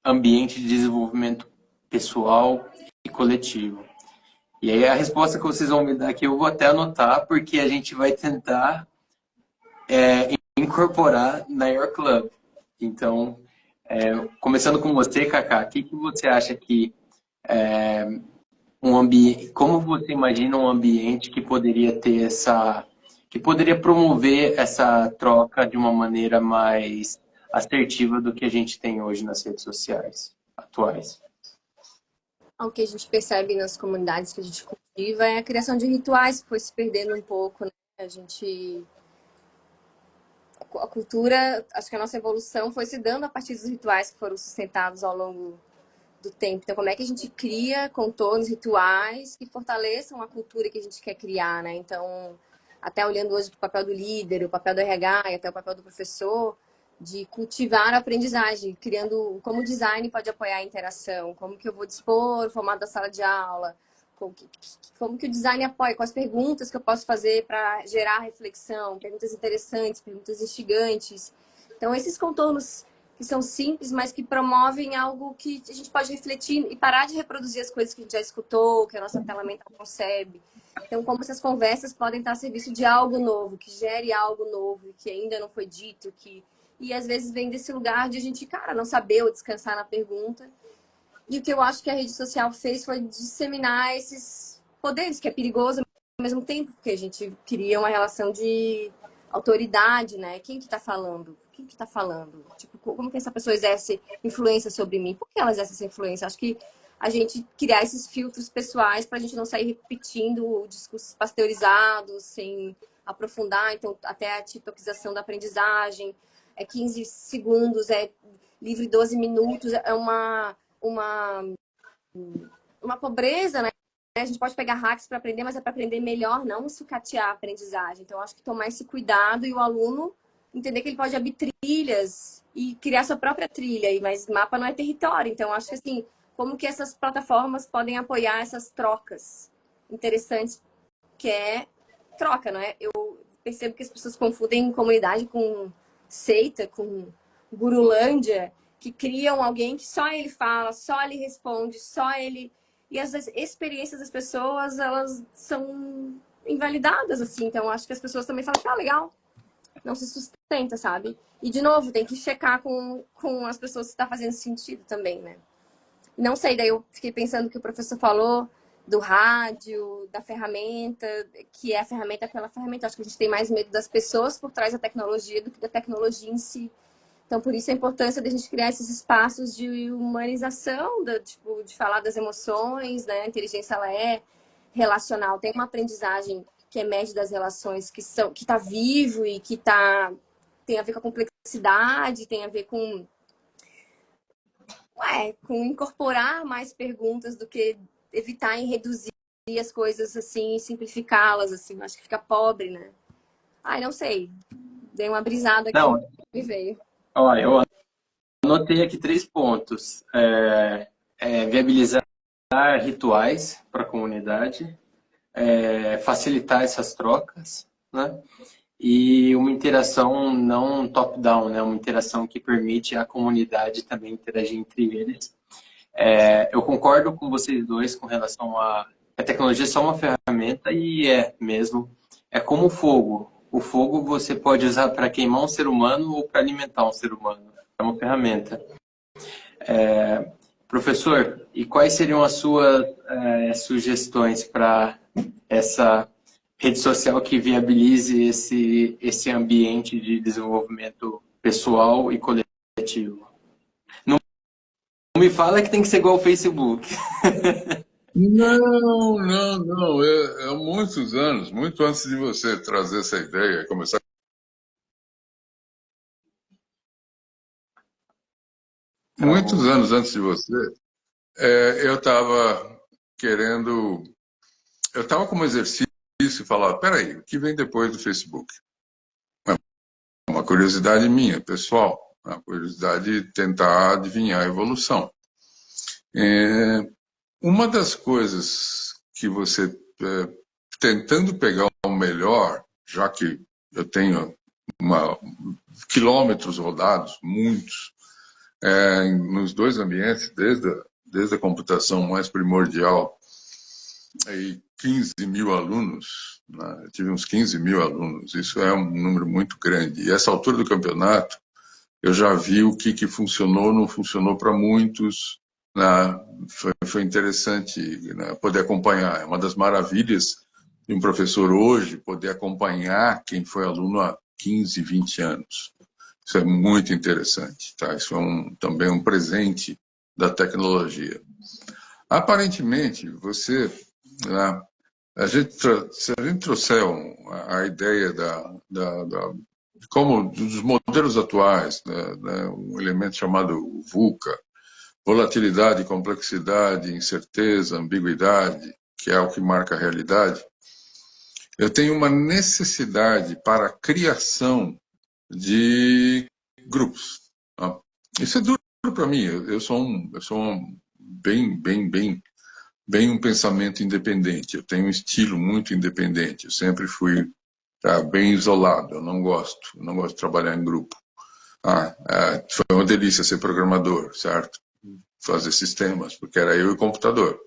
ambiente de desenvolvimento pessoal e coletivo? E aí a resposta que vocês vão me dar aqui eu vou até anotar, porque a gente vai tentar incorporar na Your Club. Então, começando com você, Kaká, o que você acha que um ambiente, como você imagina um ambiente que poderia ter que poderia promover essa troca de uma maneira mais assertiva do que a gente tem hoje nas redes sociais atuais? O que a gente percebe nas comunidades que a gente cultiva é a criação de rituais que foi se perdendo um pouco, né? A cultura, acho que a nossa evolução foi se dando a partir dos rituais que foram sustentados ao longo do tempo. Então, como é que a gente cria contornos, rituais que fortaleçam a cultura que a gente quer criar, né? Então, até olhando hoje para o papel do líder, o papel do RH e até o papel do professor, de cultivar a aprendizagem, criando como o design pode apoiar a interação, como que eu vou dispor o formato da sala de aula, como que o design apoia, quais perguntas que eu posso fazer para gerar reflexão, perguntas interessantes, perguntas instigantes. Então, esses contornos que são simples, mas que promovem algo que a gente pode refletir e parar de reproduzir as coisas que a gente já escutou, que a nossa tela mental concebe. Então, como essas conversas podem estar a serviço de algo novo, que gere algo novo, que ainda não foi dito, e às vezes vem desse lugar de a gente, cara, não saber ou descansar na pergunta. E o que eu acho que a rede social fez foi disseminar esses poderes, que é perigoso ao mesmo tempo, porque a gente cria uma relação de autoridade, né? Quem que tá falando? Quem que tá falando? Tipo, como que essa pessoa exerce influência sobre mim? Por que ela exerce essa influência? Acho que a gente criar esses filtros pessoais para a gente não sair repetindo discursos pasteurizados, sem aprofundar, então até a tiktokização da aprendizagem, 15 segundos, livre 12 minutos, é uma pobreza, né? A gente pode pegar hacks para aprender, mas é para aprender melhor, não sucatear a aprendizagem. Então, acho que tomar esse cuidado e o aluno entender que ele pode abrir trilhas e criar sua própria trilha, mas mapa não é território. Então, acho que assim, como que essas plataformas podem apoiar essas trocas interessantes, que é troca, não é? Eu percebo que as pessoas confundem comunidade com seita, com gurulândia, que criam alguém que só ele fala, só ele responde, só ele... E as experiências das pessoas, elas são invalidadas, assim. Então, acho que as pessoas também falam, legal, não se sustenta, sabe? E, de novo, tem que checar com as pessoas se está fazendo sentido também, né? Não sei, daí eu fiquei pensando que o professor falou do rádio, da ferramenta, que é a ferramenta pela ferramenta. Acho que a gente tem mais medo das pessoas por trás da tecnologia do que da tecnologia em si. Então, por isso a importância de a gente criar esses espaços de humanização, de falar das emoções, né? A inteligência, ela é relacional. Tem uma aprendizagem que emerge das relações que está vivo e que tem a ver com a complexidade, tem a ver com incorporar mais perguntas do que evitar em reduzir as coisas assim e simplificá-las, assim. Acho que fica pobre, né? Não sei. Dei uma brisada aqui, Não, me veio. olha, eu anotei aqui 3 pontos. Viabilizar rituais para a comunidade, facilitar essas trocas, né? E uma interação não top-down, né? Uma interação que permite a comunidade também interagir entre eles. Eu concordo com vocês dois com relação a tecnologia é só uma ferramenta e mesmo. É como o fogo. O fogo você pode usar para queimar um ser humano ou para alimentar um ser humano. É uma ferramenta. Professor, e quais seriam as suas sugestões para essa rede social que viabilize esse ambiente de desenvolvimento pessoal e coletivo? Não me fala que tem que ser igual ao Facebook. Não, não, não. Há muitos anos, muito antes de você trazer essa ideia, começar. Muitos anos antes de você, eu estava querendo. Eu estava como exercício e falava: peraí, o que vem depois do Facebook? Uma curiosidade minha, pessoal, uma curiosidade de tentar adivinhar a evolução. Uma das coisas que você, tentando pegar o melhor, já que eu tenho quilômetros rodados, muitos, nos dois ambientes, desde a computação mais primordial e 15 mil alunos, né? Eu tive uns 15 mil alunos, isso é um número muito grande. E essa altura do campeonato, eu já vi o que funcionou, não funcionou para muitos, né? Foi interessante, né, poder acompanhar. É uma das maravilhas de um professor hoje, poder acompanhar quem foi aluno há 15, 20 anos. Isso é muito interessante, tá? Isso é também um presente da tecnologia. Aparentemente, você, né, se a gente trouxer a ideia de como dos modelos atuais, né, um elemento chamado VUCA, volatilidade, complexidade, incerteza, ambiguidade, que é o que marca a realidade, eu tenho uma necessidade para a criação de grupos. Tá? Isso é duro para mim. Eu sou bem um pensamento independente. Eu tenho um estilo muito independente. Eu sempre fui bem isolado. Eu não gosto de trabalhar em grupo. Foi uma delícia ser programador, certo? Fazer sistemas, porque era eu e o computador.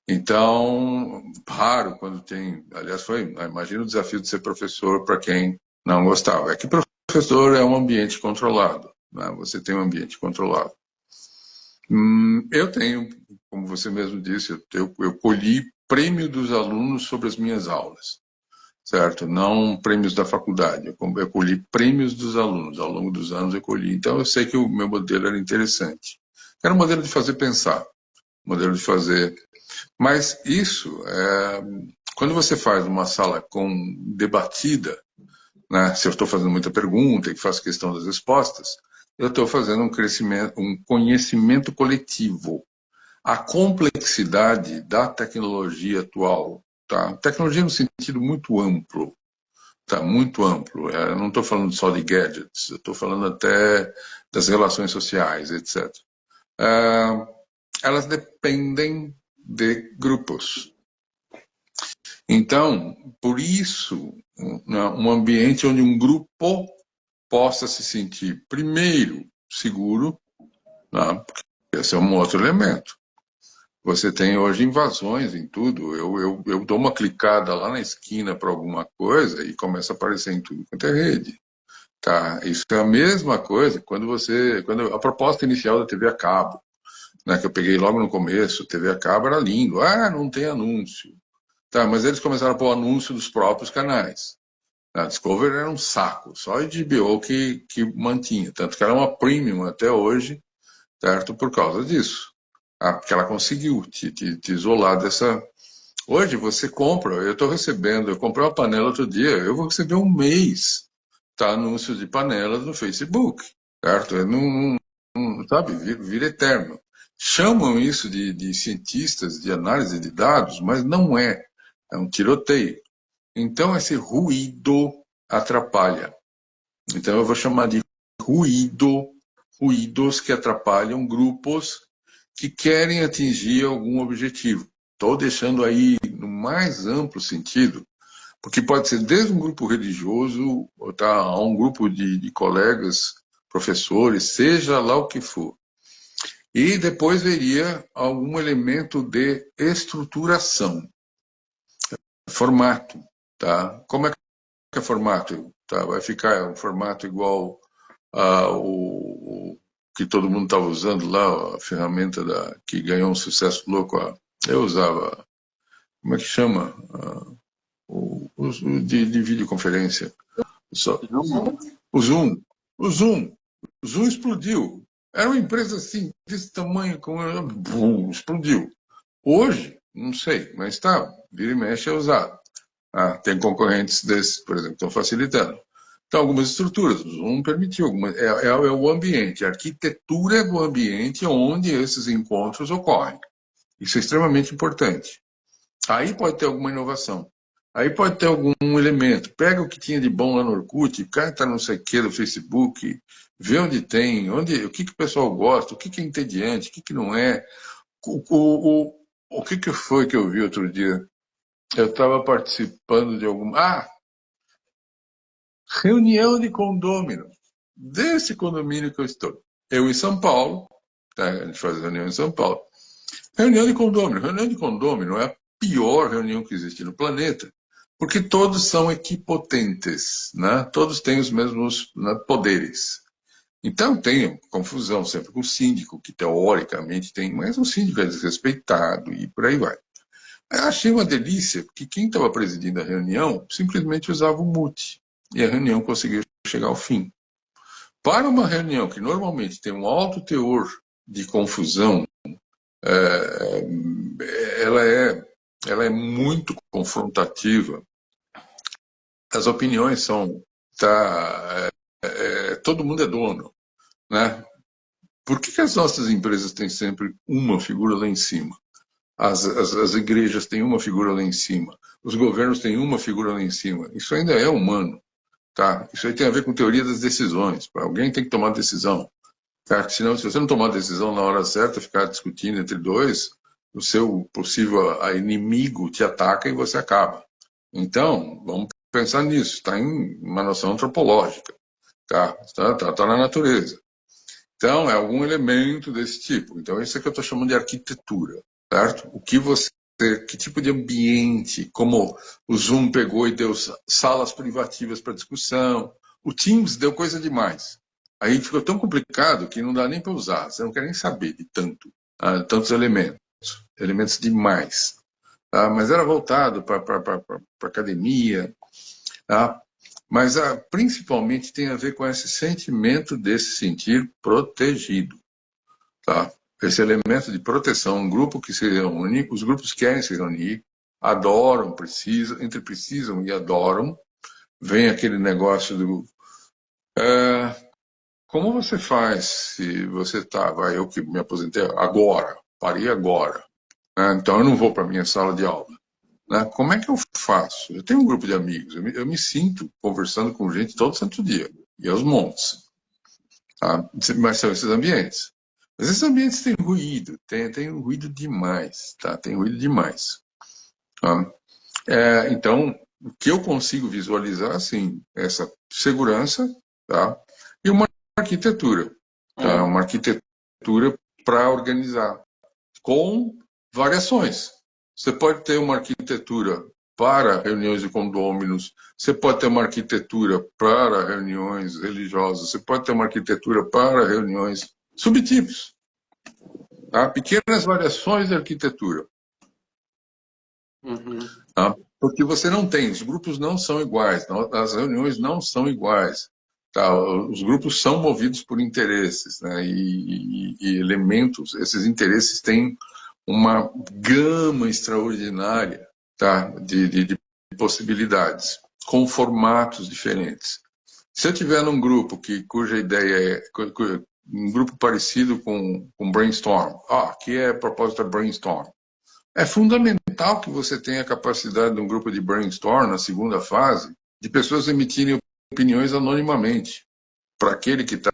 Então, raro quando tem. Aliás, imagina o desafio de ser professor para quem não gostava. É que professor é um ambiente controlado. Né? Você tem um ambiente controlado. Eu tenho, como você mesmo disse, eu colhi prêmio dos alunos sobre as minhas aulas, certo? Não prêmios da faculdade. Eu colhi prêmios dos alunos. Ao longo dos anos eu colhi. Então eu sei que o meu modelo era interessante. Era um modelo de fazer pensar, modelo de fazer. Mas isso, quando você faz uma sala debatida, né, se eu estou fazendo muita pergunta e faço questão das respostas, eu estou fazendo um conhecimento coletivo. A complexidade da tecnologia atual, tá? Tecnologia no sentido muito amplo, tá? Muito amplo. Eu não estou falando só de gadgets, eu estou falando até das relações sociais, etc. Elas dependem de grupos. Então, por isso, um ambiente onde um grupo possa se sentir, primeiro, seguro, né? Porque esse é um outro elemento. Você tem hoje invasões em tudo. Eu dou uma clicada lá na esquina para alguma coisa e começa a aparecer em tudo quanto é rede. Tá? Isso é a mesma coisa quando a proposta inicial da TV a cabo, né, que eu peguei logo no começo, TV a cabo era lindo. Não tem anúncio. Tá, mas eles começaram a pôr anúncio dos próprios canais. A Discovery era um saco, só a HBO que mantinha. Tanto que ela é uma premium até hoje, certo? Por causa disso. Porque ela conseguiu te isolar dessa. Hoje você compra, eu comprei uma panela outro dia, eu vou receber um mês, tá? Anúncios de panelas no Facebook, certo? Sabe, vira eterno. Chamam isso de cientistas de análise de dados, mas não é. É um tiroteio. Então, esse ruído atrapalha. Então, eu vou chamar de ruídos que atrapalham grupos que querem atingir algum objetivo. Estou deixando aí no mais amplo sentido, porque pode ser desde um grupo religioso, a um grupo de colegas, professores, seja lá o que for. E depois veria algum elemento de estruturação, formato. Tá? Como é que é formato? Tá? Vai ficar um formato igual o que todo mundo estava usando lá, a ferramenta que ganhou um sucesso louco. Eu usava, como é que chama? De videoconferência. O Zoom. O Zoom. O Zoom explodiu. Era uma empresa assim, desse tamanho, explodiu. Hoje, não sei, mas vira e mexe é usado. Tem concorrentes desses, por exemplo, que estão facilitando. Então, algumas estruturas, o Zoom permitiu. É o ambiente, a arquitetura do ambiente onde esses encontros ocorrem. Isso é extremamente importante. Aí pode ter alguma inovação. Aí pode ter algum elemento. Pega o que tinha de bom lá no Orkut, cata não sei o que do Facebook, vê onde tem, o que o pessoal gosta, o que é entediante, o que não é. O que foi que eu vi outro dia? Eu estava participando de alguma. Reunião de condômino. Desse condomínio que eu estou. Eu em São Paulo, tá? A gente faz reunião em São Paulo. Reunião de condômino. Reunião de condômino pior reunião que existe no planeta, porque todos são equipotentes, né? Todos têm os mesmos, né, poderes. Então tem confusão sempre com o síndico, que teoricamente tem, mas o síndico é desrespeitado e por aí vai. Eu achei uma delícia, porque quem estava presidindo a reunião simplesmente usava o mute, e a reunião conseguiu chegar ao fim. Para uma reunião que normalmente tem um alto teor de confusão, ela é muito confrontativa. As opiniões são... todo mundo é dono, né? Por que as nossas empresas têm sempre uma figura lá em cima? As igrejas têm uma figura lá em cima. Os governos têm uma figura lá em cima. Isso ainda é humano. Tá? Isso aí tem a ver com teoria das decisões. Alguém tem que tomar decisão. Tá? Senão, se você não tomar decisão na hora certa, ficar discutindo entre dois, o seu possível inimigo te ataca e você acaba. Então, vamos pensar nisso. Está em uma noção antropológica. Tá na natureza. Então, é algum elemento desse tipo. Então, isso é que eu estou chamando de arquitetura. Certo? Que tipo de ambiente, como o Zoom pegou e deu salas privativas para discussão, o Teams deu coisa demais. Aí ficou tão complicado que não dá nem para usar, você não quer nem saber de tantos elementos demais. Tá? Mas era voltado para academia, tá? Mas principalmente tem a ver com esse sentimento de se sentir protegido. Tá? Esse elemento de proteção, um grupo que se reúne, os grupos querem se reunir, adoram, precisam e adoram, vem aquele negócio do... como você faz se você eu que me aposentei agora, parei agora, né? Então eu não vou para a minha sala de aula. Né? Como é que eu faço? Eu tenho um grupo de amigos, eu me sinto conversando com gente todo santo dia, e aos montes. Tá? Mas são esses ambientes. Mas esses ambientes têm ruído, tem ruído demais, tá? Tem ruído demais. Tá? Então, o que eu consigo visualizar, assim, essa segurança, tá? E uma arquitetura, tá? Uma arquitetura para organizar, com variações. Você pode ter uma arquitetura para reuniões de condôminos, você pode ter uma arquitetura para reuniões religiosas, você pode ter uma arquitetura para reuniões subtipos, tá? Pequenas variações de arquitetura. Tá? Porque você não tem, os grupos não são iguais, as reuniões não são iguais. Tá? Os grupos são movidos por interesses, né? E elementos, esses interesses têm uma gama extraordinária, tá? de possibilidades, com formatos diferentes. Se eu tiver num grupo cuja ideia é um grupo parecido com brainstorm, que é a proposta brainstorm, é fundamental que você tenha a capacidade de um grupo de brainstorm na segunda fase, de pessoas emitirem opiniões anonimamente, para aquele que está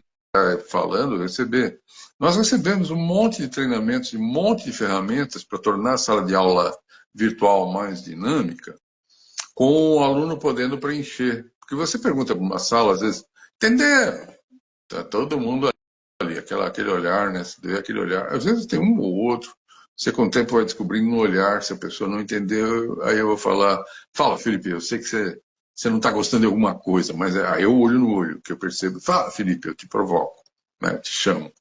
falando receber. Nós recebemos um monte de treinamentos, um monte de ferramentas para tornar a sala de aula virtual mais dinâmica, com o aluno podendo preencher. Porque você pergunta para uma sala, às vezes, entenderam? Está todo mundo ali, aquele olhar, né? Você vê aquele olhar. Às vezes tem um ou outro. Você com o tempo vai descobrindo no olhar, se a pessoa não entendeu, aí eu vou falar, fala, Felipe, eu sei que você não está gostando de alguma coisa, mas aí eu olho no olho, que eu percebo, fala, Felipe, eu te provoco, né? Eu te chamo.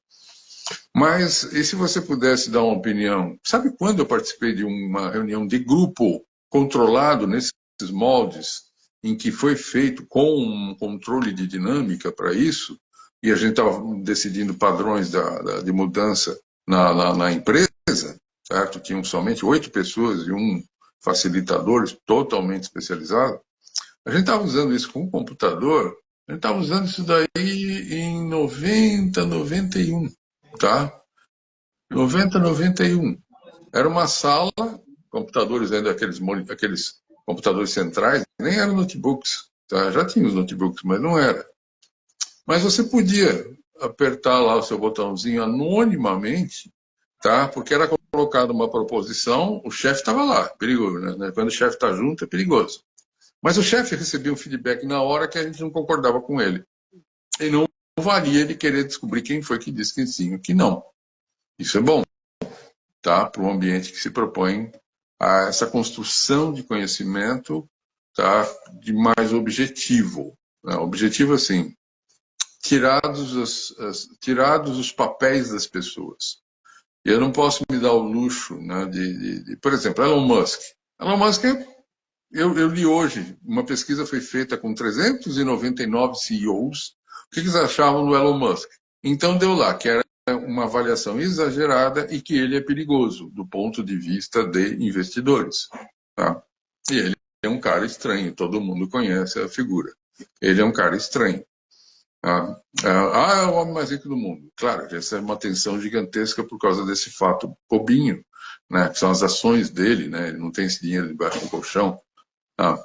Mas, e se você pudesse dar uma opinião? Sabe quando eu participei de uma reunião de grupo controlado nesses moldes, em que foi feito com um controle de dinâmica para isso, e a gente estava decidindo padrões de mudança na empresa, certo? Tinham somente 8 pessoas e um facilitador totalmente especializado. A gente estava usando isso com o computador, a gente estava usando isso daí em 90, 91, tá? 90, 91. Era uma sala, computadores ainda, aqueles computadores centrais, nem eram notebooks, tá? Já tinha os notebooks, mas não era. Mas você podia apertar lá o seu botãozinho anonimamente, tá? Porque era colocada uma proposição, o chefe estava lá, perigoso, né? Quando o chefe está junto é perigoso. Mas o chefe recebia um feedback na hora que a gente não concordava com ele. E não valia ele querer descobrir quem foi que disse que sim ou que não. Isso é bom, tá? Para um ambiente que se propõe a essa construção de conhecimento, tá, de mais objetivo. Né? Objetivo, assim, tirados os papéis das pessoas. Eu não posso me dar o luxo, né, por exemplo, Elon Musk. Elon Musk, eu li hoje, uma pesquisa foi feita com 399 CEOs, o que eles achavam do Elon Musk. Então deu lá que era uma avaliação exagerada e que ele é perigoso do ponto de vista de investidores. Tá? E ele é um cara estranho, todo mundo conhece a figura. Ele é um cara estranho. É o homem mais rico do mundo. Claro, recebe uma atenção gigantesca por causa desse fato bobinho, né, que são as ações dele, né, ele não tem esse dinheiro debaixo do colchão. Tá?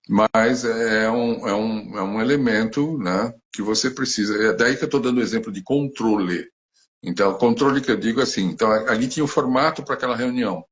Mas é um elemento, né, que você precisa. É daí que eu estou dando o exemplo de controle. Então, o controle que eu digo é assim, então, ali tinha um formato para aquela reunião.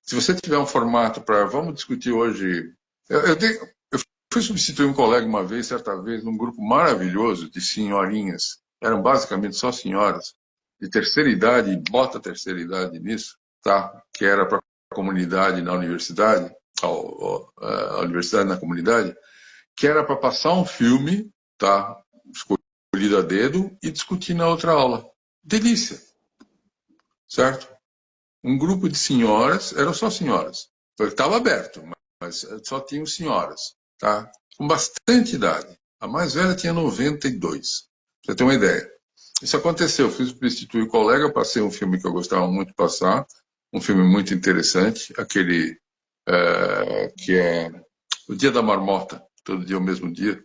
Se você tiver um formato para, vamos discutir hoje. Eu fui substituir um colega uma vez, certa vez, num grupo maravilhoso de senhorinhas, eram basicamente só senhoras, de terceira idade, e bota terceira idade nisso, tá? Que era para a comunidade na universidade, a universidade na comunidade, que era para passar um filme, tá? Escolhido a dedo, e discutir na outra aula. Delícia, certo? Um grupo de senhoras, eram só senhoras. Estava aberto, mas só tinham senhoras, tá? Com bastante idade. A mais velha tinha 92, pra você ter uma ideia. Isso aconteceu, eu fui substituir o colega, passei um filme que eu gostava muito de passar, um filme muito interessante, aquele que é O Dia da Marmota, todo dia é o mesmo dia.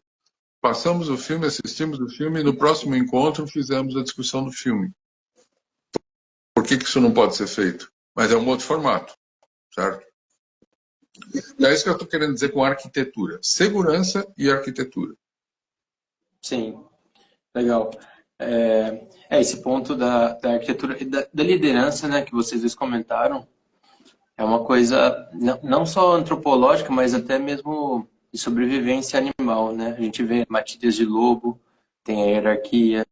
Passamos o filme, assistimos o filme, e no próximo encontro fizemos a discussão do filme. Por que isso não pode ser feito? Mas é um outro formato, certo? É isso que eu estou querendo dizer com arquitetura. Segurança e arquitetura. Sim, legal. Esse ponto da arquitetura e da liderança, né, que vocês dois comentaram, é uma coisa não só antropológica, mas até mesmo de sobrevivência animal, né? A gente vê matilhas de lobo, tem a hierarquia,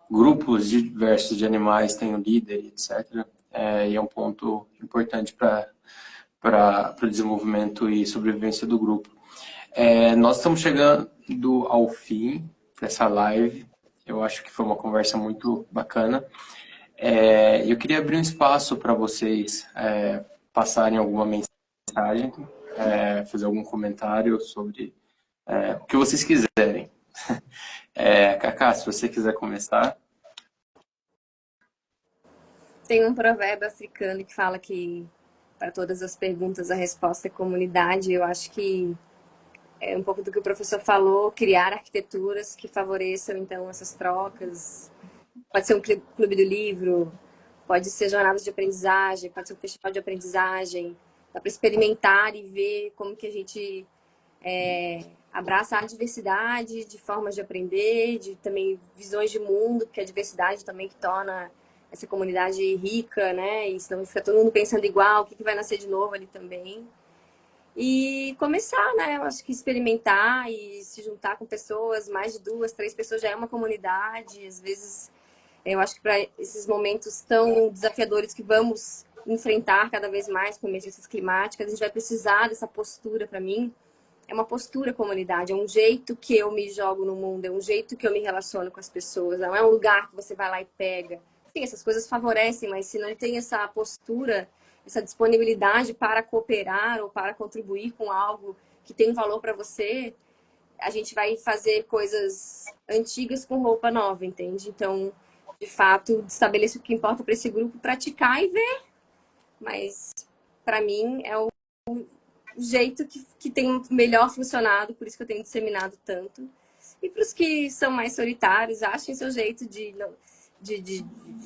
grupos diversos de animais têm o líder, etc. E é um ponto importante para o desenvolvimento e sobrevivência do grupo. Nós estamos chegando ao fim dessa live. Eu acho que foi uma conversa muito bacana. Eu queria abrir um espaço para vocês passarem alguma mensagem, fazer algum comentário sobre o que vocês quiserem. Cacá, se você quiser começar. Tem um provérbio africano que fala que para todas as perguntas a resposta é comunidade. Eu acho que é um pouco do que o professor falou, criar arquiteturas que favoreçam então essas trocas. Pode ser um clube do livro, pode ser jornadas de aprendizagem, pode ser um festival de aprendizagem. Dá para experimentar e ver como que a gente abraça a diversidade de formas de aprender, de também visões de mundo, porque a diversidade também que torna essa comunidade rica, né? E senão fica todo mundo pensando igual, o que vai nascer de novo ali também. E começar, né? Eu acho que experimentar e se juntar com pessoas, mais de 2, 3 pessoas já é uma comunidade. Às vezes, eu acho que para esses momentos tão desafiadores que vamos enfrentar cada vez mais com emergências climáticas, a gente vai precisar dessa postura. Para mim, é uma postura comunidade, é um jeito que eu me jogo no mundo, é um jeito que eu me relaciono com as pessoas, não é um lugar que você vai lá e pega. Sim, essas coisas favorecem, mas se não tem essa postura, essa disponibilidade para cooperar ou para contribuir com algo que tem valor para você, a gente vai fazer coisas antigas com roupa nova, entende? Então, de fato, estabelecer o que importa para esse grupo, praticar e ver. Mas, para mim, é o jeito que tem melhor funcionado, por isso que eu tenho disseminado tanto. E para os que são mais solitários, achem seu jeito de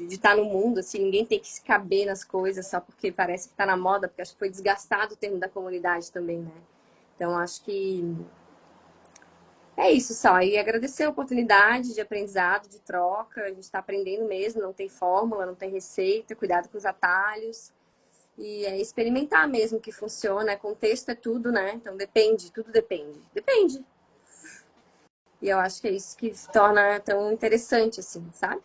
estar no mundo, assim, ninguém tem que se caber nas coisas só porque parece que está na moda, porque acho que foi desgastado o termo da comunidade também, né? Então, acho que é isso só. E agradecer a oportunidade de aprendizado, de troca. A gente está aprendendo mesmo, não tem fórmula, não tem receita, cuidado com os atalhos. E é experimentar mesmo que funciona. Contexto é tudo, né? Então depende, tudo depende. Depende. E eu acho que é isso que torna tão interessante, assim, sabe?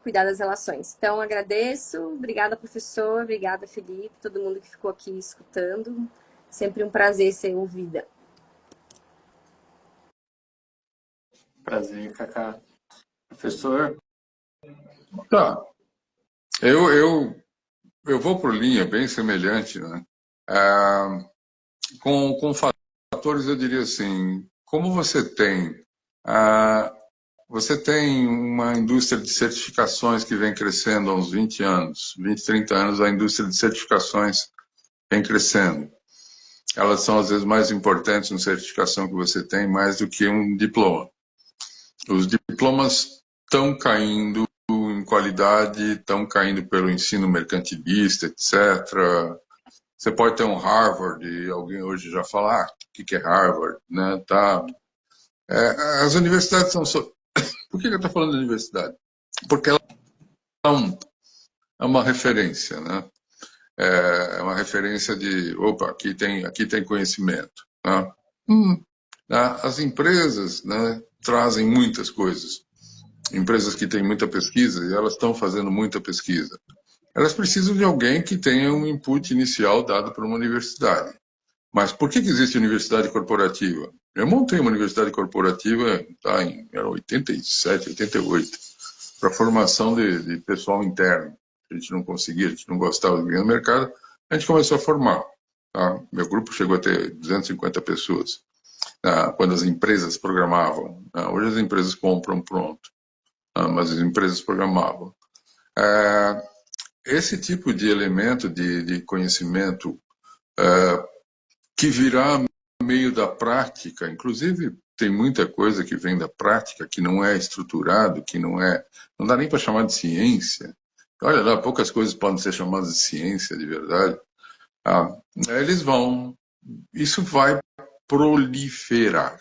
cuidar das relações. Então, agradeço. Obrigada, professor. Obrigada, Felipe. Todo mundo que ficou aqui escutando. Sempre um prazer ser ouvida. Prazer, Cacá. Professor? Tá. Eu vou por linha bem semelhante, né? Com fatores, eu diria assim, como você tem uma indústria de certificações que vem crescendo há uns 20 anos, 20, 30 anos, a indústria de certificações vem crescendo. Elas são, às vezes, mais importantes na certificação que você tem, mais do que um diploma. Os diplomas estão caindo em qualidade, estão caindo pelo ensino mercantilista, etc. Você pode ter um Harvard, e alguém hoje já fala, o que é Harvard? Né? As universidades são... Por que eu estou falando de universidade? Porque ela é uma referência, né? É uma referência de, opa, aqui tem conhecimento. Né? As empresas, né, trazem muitas coisas. Empresas que têm muita pesquisa, e elas estão fazendo muita pesquisa. Elas precisam de alguém que tenha um input inicial dado por uma universidade. Mas por que existe universidade corporativa? Eu montei uma universidade corporativa em 87, 88, para formação de pessoal interno. A gente não conseguia, a gente não gostava de ganhar no mercado, a gente começou a formar. Tá? Meu grupo chegou a ter 250 pessoas, quando as empresas programavam. Hoje as empresas compram pronto, mas as empresas programavam. Esse tipo de elemento de conhecimento que virá meio da prática, inclusive tem muita coisa que vem da prática, que não é estruturado, que não dá nem para chamar de ciência. Olha lá, poucas coisas podem ser chamadas de ciência de verdade. Isso vai proliferar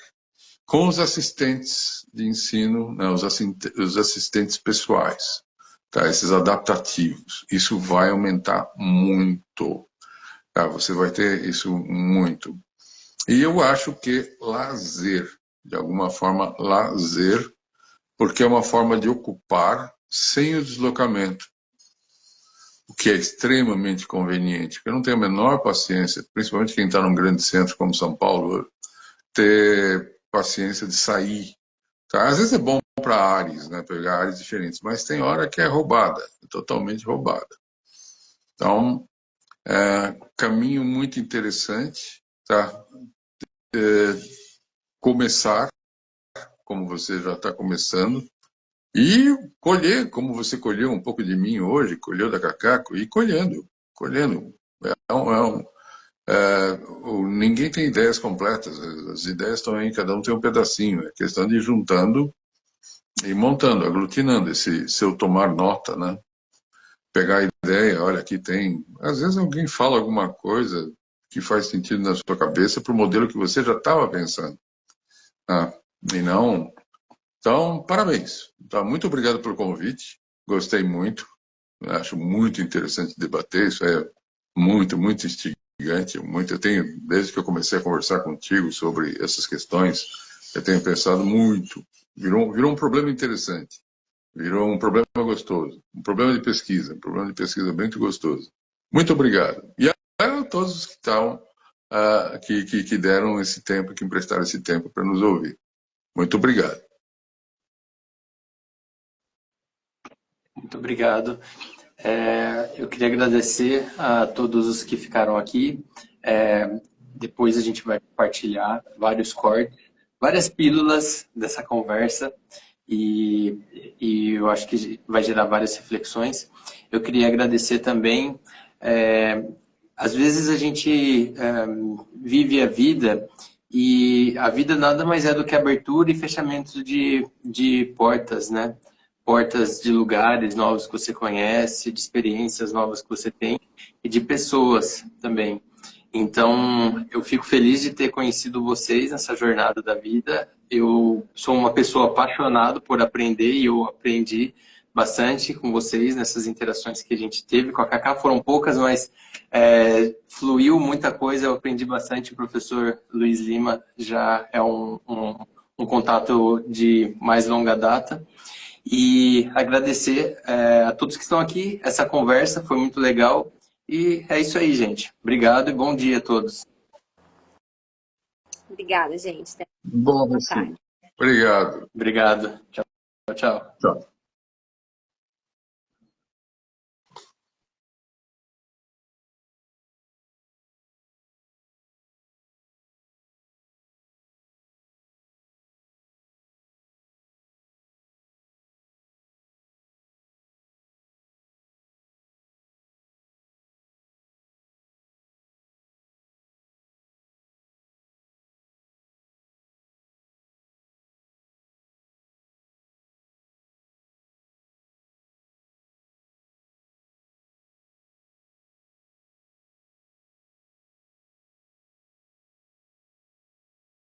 com os assistentes de ensino, né, os assistentes pessoais, tá, esses adaptativos. Isso vai aumentar muito. Tá, você vai ter isso muito. E eu acho que lazer, de alguma forma, lazer, porque é uma forma de ocupar sem o deslocamento, o que é extremamente conveniente. Eu não tenho a menor paciência, principalmente quem está num grande centro como São Paulo, ter paciência de sair. Tá? Às vezes é bom para áreas, né? Pegar áreas diferentes, mas tem hora que é roubada, totalmente roubada. Então, caminho muito interessante, tá? Começar, como você já está começando, e colher, como você colheu um pouco de mim hoje, colheu da Cacaco, e colhendo. Ninguém tem ideias completas, as ideias estão aí, cada um tem um pedacinho, é questão de ir juntando e montando, aglutinando esse seu tomar nota, né? Pegar a ideia, olha, aqui tem... Às vezes alguém fala alguma coisa que faz sentido na sua cabeça para o modelo que você já estava pensando. E não... Então, parabéns. Tá, muito obrigado pelo convite. Gostei muito. Acho muito interessante debater. Isso é muito, muito instigante. Eu tenho, desde que eu comecei a conversar contigo sobre essas questões, eu tenho pensado muito. Virou um problema interessante. Virou um problema gostoso. Um problema de pesquisa. Um problema de pesquisa muito gostoso. Muito obrigado. E a todos os que estão, que deram esse tempo, que emprestaram esse tempo para nos ouvir. Muito obrigado. Muito obrigado. Eu queria agradecer a todos os que ficaram aqui. Depois a gente vai compartilhar vários cortes, várias pílulas dessa conversa e eu acho que vai gerar várias reflexões. Eu queria agradecer também. Às vezes a gente vive a vida e a vida nada mais é do que abertura e fechamento de portas, né? Portas de lugares novos que você conhece, de experiências novas que você tem e de pessoas também. Então, eu fico feliz de ter conhecido vocês nessa jornada da vida. Eu sou uma pessoa apaixonada por aprender e eu aprendi bastante com vocês nessas interações que a gente teve. Com a Cacá foram poucas, mas fluiu muita coisa, eu aprendi bastante. O professor Luiz Lima já é um contato de mais longa data. E agradecer a todos que estão aqui. Essa conversa foi muito legal. E é isso aí, gente. Obrigado e bom dia a todos. Obrigada, gente. Até Bom, boa tarde. Obrigado. Obrigado. Tchau, tchau. Tchau.